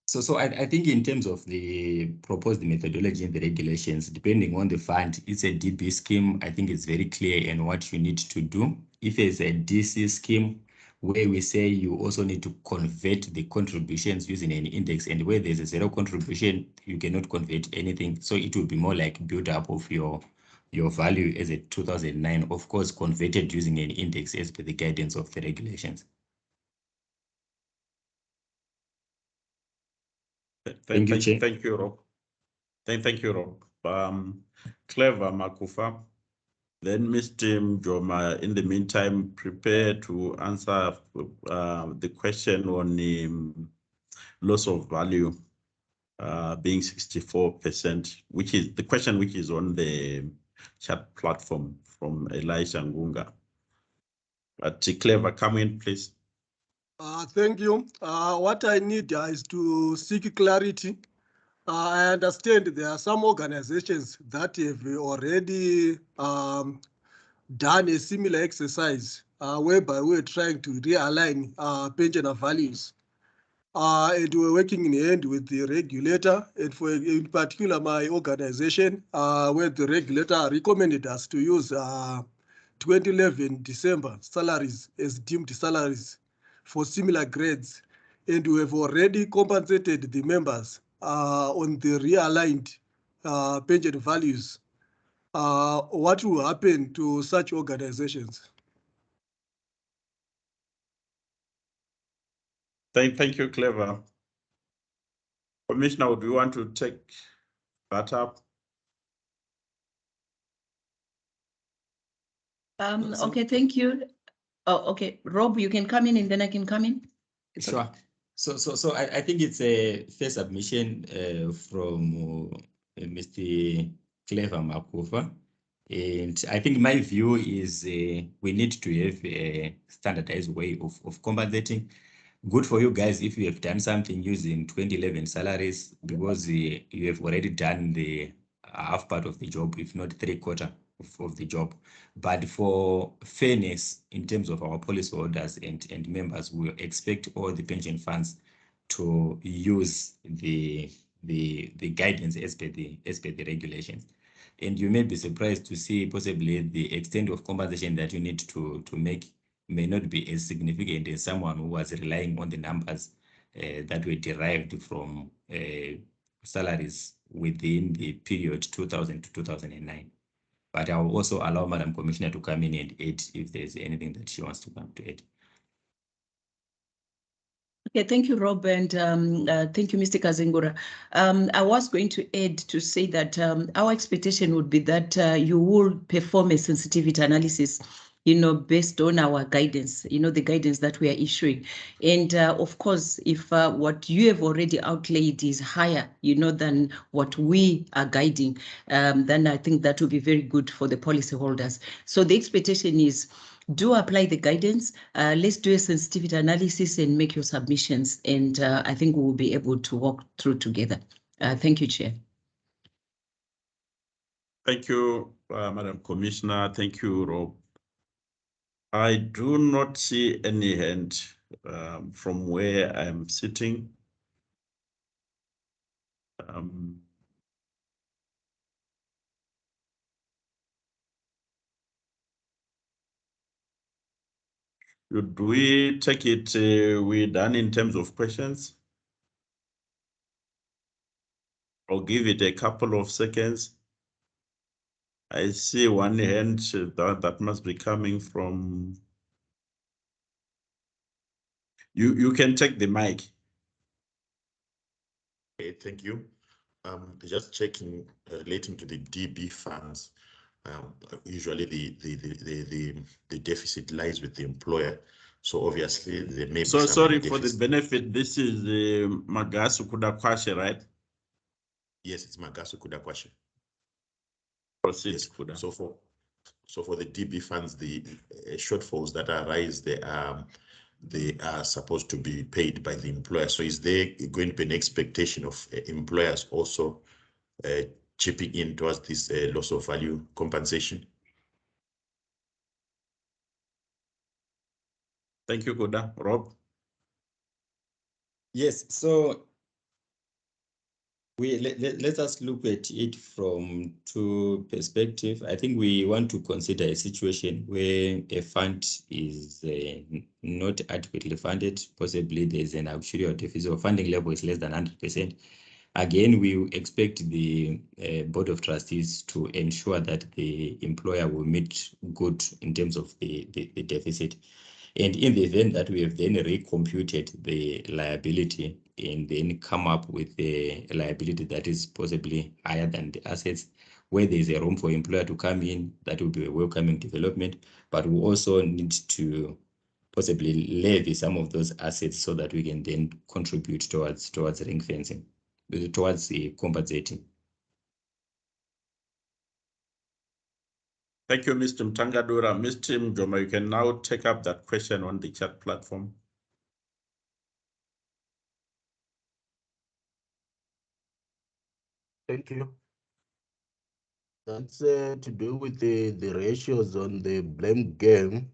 So I think in terms of the proposed methodology and the regulations, depending on the fund, it's a DB scheme. I think it's very clear in what you need to do. If it's a DC scheme, where we say you also need to convert the contributions using an index, and where there's a zero contribution, you cannot convert anything. So it will be more like build up of your value as a 2009, of course, converted using an index as per the guidance of the regulations. Thank you, Rob. Thank you, Rob. Clever Makufa. Then Mr. Mjoma, in the meantime, prepare to answer the question on the loss of value being 64%, which is the question which is on the chat platform from Elisha Ngunga. But Clever, come in, please. Thank you. What I need is to seek clarity. I understand there are some organizations that have already done a similar exercise whereby we're trying to realign pensioner values. And we're working in hand with the regulator, and for in particular my organization, where the regulator recommended us to use 2011 December salaries as deemed salaries for similar grades, and we have already compensated the members on the realigned pension values. What will happen to such organizations? Thank you, Clever. Commissioner, do you want to take that up? Okay, thank you. Oh, okay, Rob, you can come in and then I can come in. Sure. Okay. So I think it's a fair submission from Mr. Clever Makufa. And I think my view is we need to have a standardized way of compensating. Good for you guys if you have done something using 2011 salaries, because you have already done the half part of the job, if not 3/4 of the job. But for fairness in terms of our policyholders and members, we expect all the pension funds to use the guidance as per the regulations. And you may be surprised to see possibly the extent of compensation that you need to make may not be as significant as someone who was relying on the numbers that were derived from salaries within the period 2000 to 2009. But I will also allow Madam Commissioner to come in and add if there's anything that she wants to come to add. Okay, thank you, Rob, and thank you, Mr. Kazingura. I was going to add to say that our expectation would be that you will perform a sensitivity analysis based on our guidance, the guidance that we are issuing. And of course, if what you have already outlaid is higher, than what we are guiding, then I think that will be very good for the policyholders. So the expectation is, do apply the guidance. Let's do a sensitivity analysis and make your submissions. And I think we will be able to walk through together. Thank you, Chair. Thank you, Madam Commissioner. Thank you, Rob. I do not see any hand from where I'm sitting. Should we take it, we're done in terms of questions? I'll give it a couple of seconds. I see one hand that must be coming from. You can take the mic. Okay, thank you. Just checking relating to the DB funds. Usually the deficit lies with the employer. So obviously there may be So some sorry for the deficit. benefit. This is Magasu Kudakwashe, right? Yes, it's Magasu Kudakwashe. Proceed, Yes. Kuda. So for the DB funds, the shortfalls that arise, they are supposed to be paid by the employer. So is there going to be an expectation of employers also chipping in towards this loss of value compensation? Thank you, Kuda. Rob? Yes, so let us look at it from two perspectives. I think we want to consider a situation where a fund is not adequately funded. Possibly there's an actuarial deficit or funding level is less than 100%. Again, we expect the Board of Trustees to ensure that the employer will meet good in terms of the deficit. And in the event that we have then recomputed the liability and then come up with a liability that is possibly higher than the assets, where there's a room for employer to come in, that will be a welcoming development. But we also need to possibly levy some of those assets so that we can then contribute towards ring fencing, towards the compensating. Thank you, Mr. Mtangadura. Mr. Mjoma, you can now take up that question on the chat platform. Thank you. That's to do with the ratios on the blame game.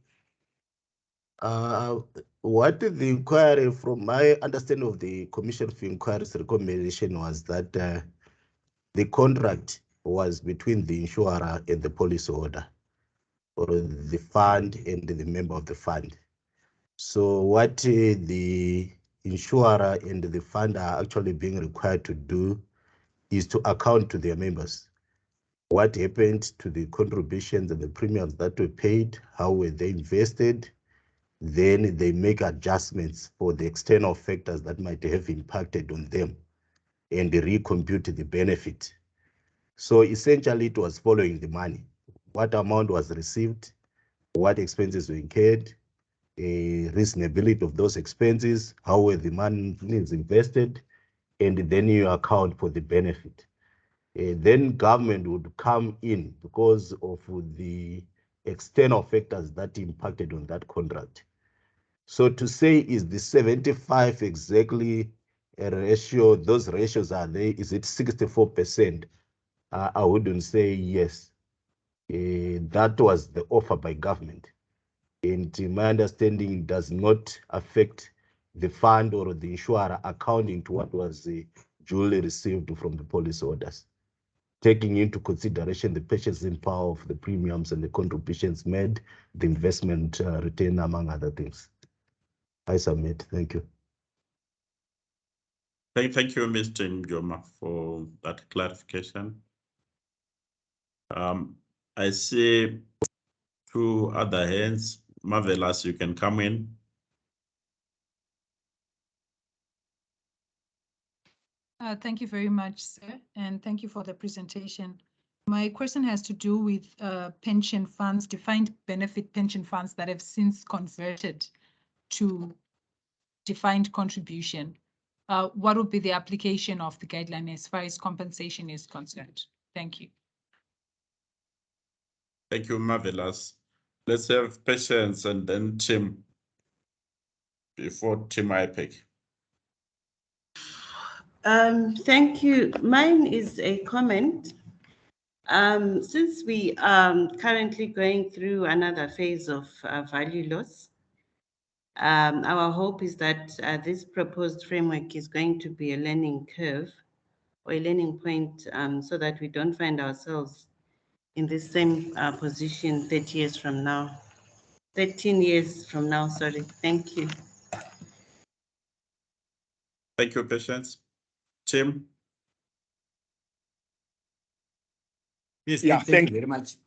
What the inquiry, from my understanding of the Commission for Inquiry's recommendation, was that the contract was between the insurer and the policyholder, or the fund and the member of the fund. So what the insurer and the fund are actually being required to do is to account to their members. What happened to the contributions and the premiums that were paid, how were they invested? Then they make adjustments for the external factors that might have impacted on them and recompute the benefit. So essentially it was following the money. What amount was received, what expenses were incurred, reasonability of those expenses, how were the money invested, and then you account for the benefit. Then government would come in because of the external factors that impacted on that contract. So to say, is the 75 exactly a ratio, those ratios are there, is it 64%? I wouldn't say yes. That was the offer by government. And my understanding does not affect the fund or the insurer accounting to what was duly received from the policyholders, taking into consideration the purchasing power of the premiums and the contributions made, the investment return, among other things. I submit. Thank you. Thank you, Mr. Mjoma, for that clarification. I see two other hands. Marvelous, you can come in. Thank you very much, sir, and thank you for the presentation. My question has to do with pension funds, defined benefit pension funds that have since converted to defined contribution. What would be the application of the guideline as far as compensation is concerned? Thank you. Thank you, Marvelous. Let's have Patience and then Tim before Tim IPEC. Thank you. Mine is a comment. Since we are currently going through another phase of value loss, our hope is that this proposed framework is going to be a learning curve or a learning point, so that we don't find ourselves in the same position 30 years from now. 13 years from now, sorry. Thank you. Thank you, Patience. Tim? Yes, Yeah, thank you very much.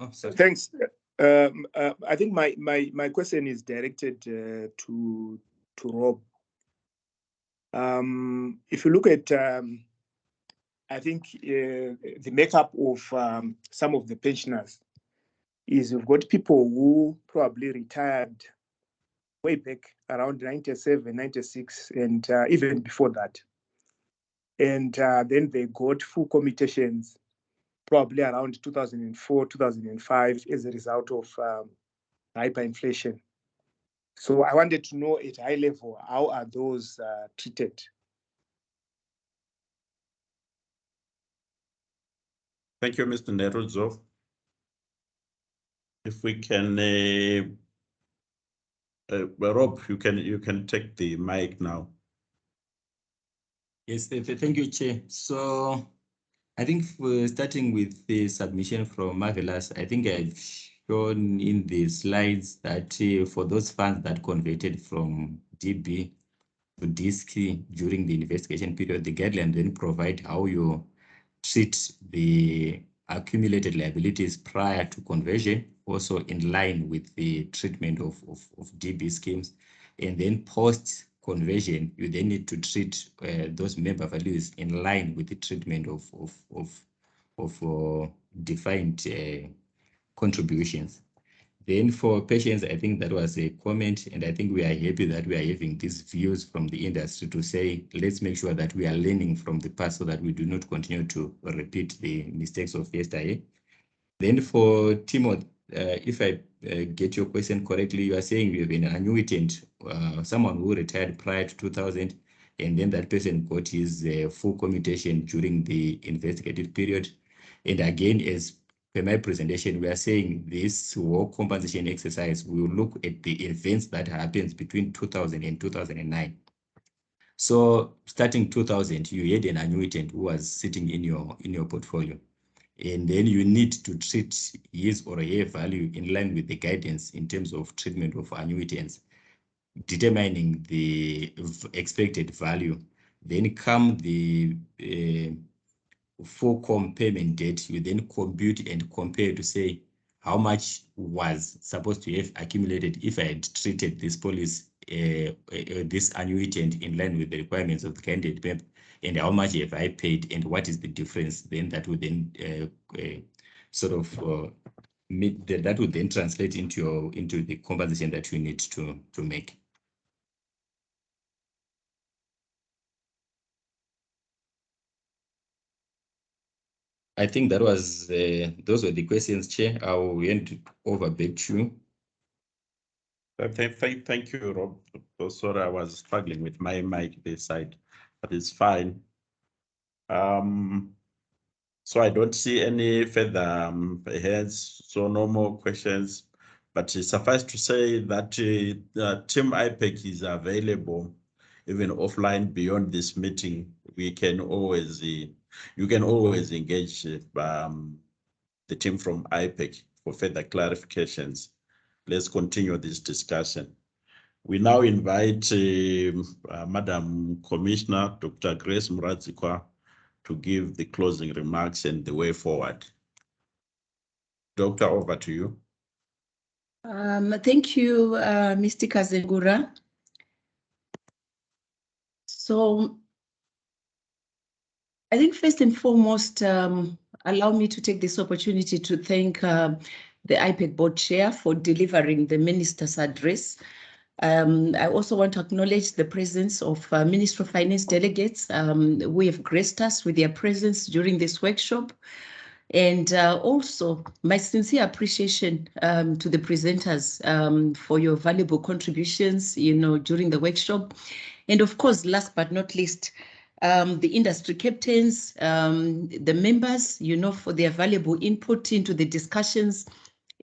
Oh, sorry. Thanks. I think my question is directed to Rob. If you look at, I think the makeup of some of the pensioners is you've got people who probably retired way back around 97, 96, and even before that. And then they got full commutations probably around 2004, 2005 as a result of hyperinflation. So I wanted to know at high level, how are those treated? Thank you, Mr. Nerudzo. If we can, Rob, you can take the mic now. Yes, thank you, Chair. So I think starting with the submission from Marvelous, I think I've shown in the slides that for those funds that converted from DB to DSC during the investigation period, the guideline then provide how you treat the accumulated liabilities prior to conversion, also in line with the treatment of DB schemes. And then post conversion, you then need to treat those member values in line with the treatment of defined contributions. Then for patients, I think that was a comment, and I think we are happy that we are having these views from the industry to say, let's make sure that we are learning from the past so that we do not continue to repeat the mistakes of yesterday. Then for Timo, if I get your question correctly, you are saying you have an annuitant, someone who retired prior to 2000, and then that person got his full commutation during the investigative period. And again, as per my presentation, we are saying this war compensation exercise will look at the events that happens between 2000 and 2009. So starting 2000, you had an annuitant who was sitting in your portfolio, and then you need to treat his or her value in line with the guidance in terms of treatment of annuitants, determining the expected value. Then come the full payment date, you then compute and compare to say how much was supposed to have accumulated if I had treated this policy, this annuitant in line with the requirements of the candidate PEP, and how much have I paid and what is the difference. Then that would then sort of that would then translate into the compensation that you need to make. I think that was those were the questions, Chair. I will hand over back to you. Thank you, Rob. Oh, sorry, I was struggling with my mic this side, but it's fine. So I don't see any further hands, so no more questions. But suffice to say that Team IPEC is available even offline beyond this meeting. We can always, you can always engage the team from IPEC for further clarifications. Let's continue this discussion. We now invite Madam Commissioner, Dr. Grace Muradzikwa, to give the closing remarks and the way forward. Doctor, over to you. Thank you, Mr. Kazegura. So I think first and foremost, allow me to take this opportunity to thank the IPEC board chair for delivering the minister's address. I also want to acknowledge the presence of Ministry of Finance delegates who have graced us with their presence during this workshop. And also my sincere appreciation to the presenters for your valuable contributions, during the workshop. And of course, last but not least, the industry captains, the members, for their valuable input into the discussions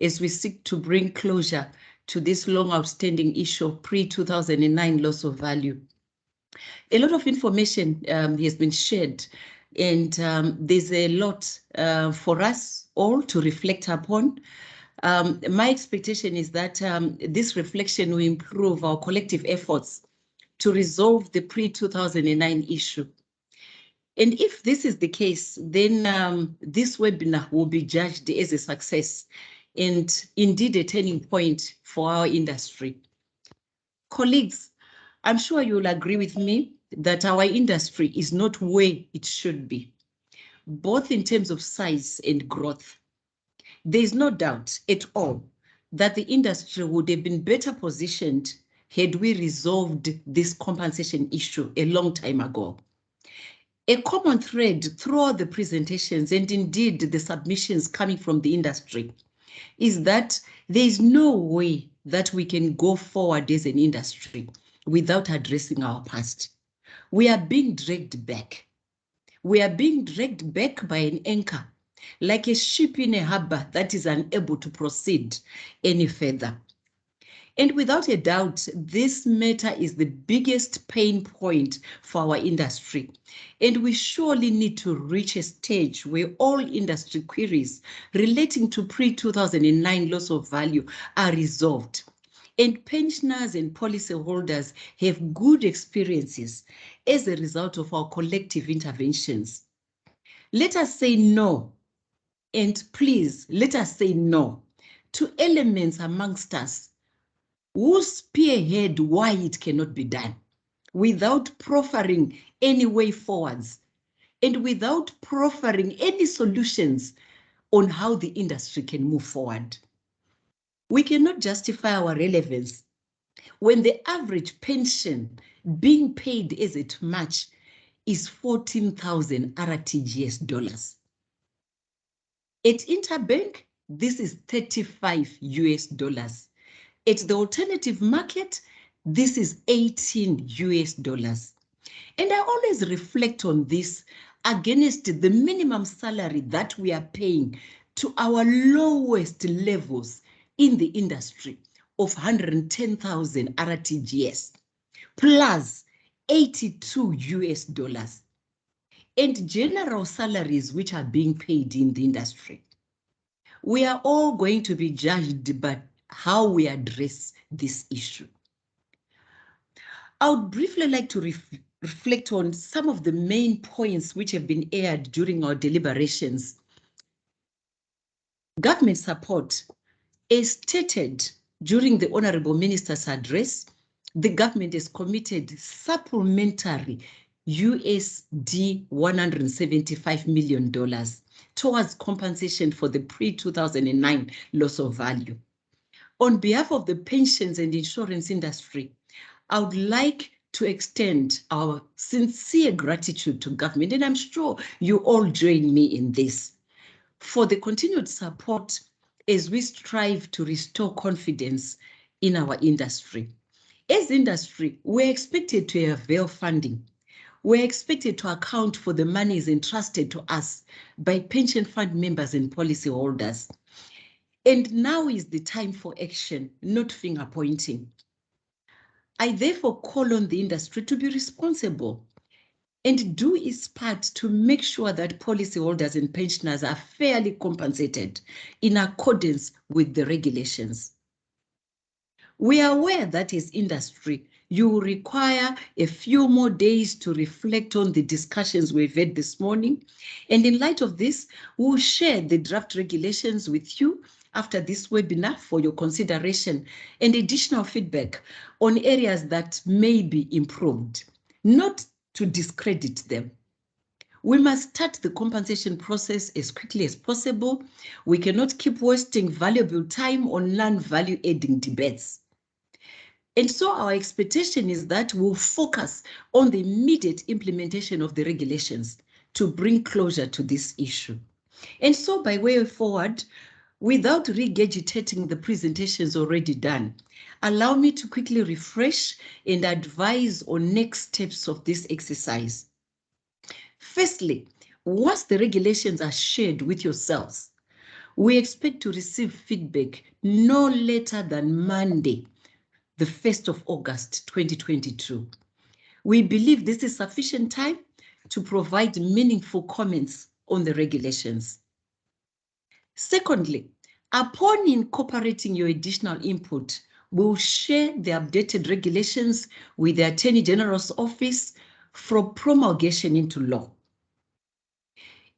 as we seek to bring closure to this long outstanding issue of pre-2009 loss of value. A lot of information has been shared, and there's a lot for us all to reflect upon. My expectation is that this reflection will improve our collective efforts to resolve the pre-2009 issue. And if this is the case, then this webinar will be judged as a success and indeed a turning point for our industry. Colleagues, I'm sure you'll agree with me that our industry is not where it should be, both in terms of size and growth. There is no doubt at all that the industry would have been better positioned had we resolved this compensation issue a long time ago. A common thread throughout the presentations and indeed the submissions coming from the industry is that there is no way that we can go forward as an industry without addressing our past. We are being dragged back. We are being dragged back by an anchor, like a ship in a harbor that is unable to proceed any further. And without a doubt, this matter is the biggest pain point for our industry. And we surely need to reach a stage where all industry queries relating to pre-2009 loss of value are resolved. And pensioners and policyholders have good experiences as a result of our collective interventions. Let us say no, and please let us say no to elements amongst us who spearhead why it cannot be done without proffering any way forwards and without proffering any solutions on how the industry can move forward. We cannot justify our relevance when the average pension being paid as at March is 14,000 RTGS dollars. At Interbank, this is 35 US dollars. At the alternative market, this is 18 US dollars. And I always reflect on this against the minimum salary that we are paying to our lowest levels in the industry of 110,000 RTGS plus 82 US dollars and general salaries which are being paid in the industry. We are all going to be judged by how we address this issue. I would briefly like to reflect on some of the main points which have been aired during our deliberations. Government support, as stated during the Honorable Minister's address, the government has committed supplementary USD $175 million towards compensation for the pre-2009 loss of value. On behalf of the pensions and insurance industry, I would like to extend our sincere gratitude to government, and I'm sure you all join me in this, for the continued support as we strive to restore confidence in our industry. As industry, we're expected to avail funding. We're expected to account for the monies entrusted to us by pension fund members and policyholders. And now is the time for action, not finger pointing. I therefore call on the industry to be responsible and do its part to make sure that policyholders and pensioners are fairly compensated in accordance with the regulations. We are aware that as industry, you will require a few more days to reflect on the discussions we've had this morning. And in light of this, we'll share the draft regulations with you after this webinar for your consideration and additional feedback on areas that may be improved, not to discredit them. We must start the compensation process as quickly as possible. We cannot keep wasting valuable time on non-value adding debates. And so our expectation is that we'll focus on the immediate implementation of the regulations to bring closure to this issue. And so by way forward, without regurgitating the presentations already done, allow me to quickly refresh and advise on next steps of this exercise. Firstly, once the regulations are shared with yourselves, we expect to receive feedback no later than Monday, the 1st of August, 2022. We believe this is sufficient time to provide meaningful comments on the regulations. Secondly, upon incorporating your additional input, we'll share the updated regulations with the Attorney General's office for promulgation into law.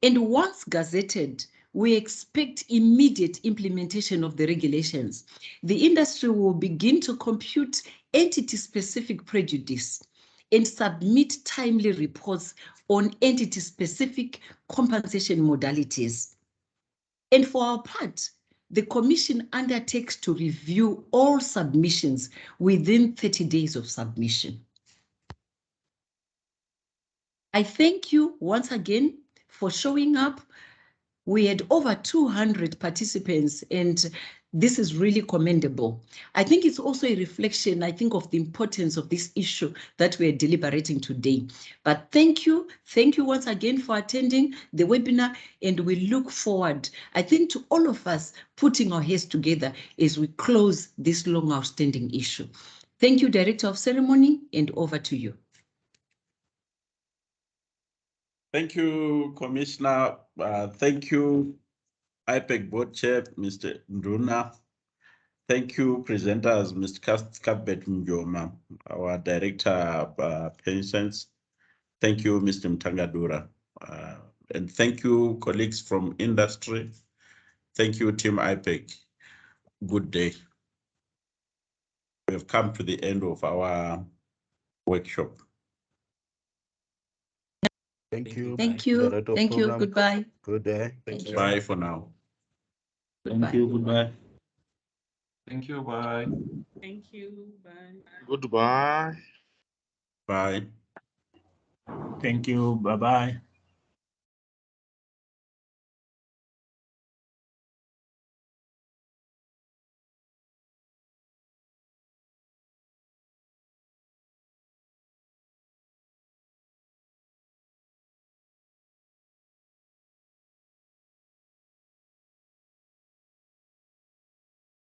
And once gazetted, we expect immediate implementation of the regulations. The industry will begin to compute entity-specific prejudice and submit timely reports on entity-specific compensation modalities. And for our part, the Commission undertakes to review all submissions within 30 days of submission. I thank you once again for showing up. We had over 200 participants, and this is really commendable. I think it's also a reflection, I think, of the importance of this issue that we're deliberating today. But thank you once again for attending the webinar, and we look forward, I think, to all of us putting our heads together as we close this long outstanding issue. Thank you, Director of Ceremony, and over to you. Thank you, Commissioner. Thank you, IPEC Board Chair, Mr. Nduna. Thank you, presenters, Mr. Cuthbert Mjoma, our Director of Pensions. Thank you, Mr. Mtangadura. And thank you, colleagues from industry. Thank you, Team IPEC. Good day. We have come to the end of our workshop. Thank you. Thank you. Thank you. Goodbye. Good day. Thank you. Bye for now. Goodbye. Thank you. Goodbye. Thank you. Bye. Thank you. Bye. Goodbye. Bye. Thank you. Bye-bye.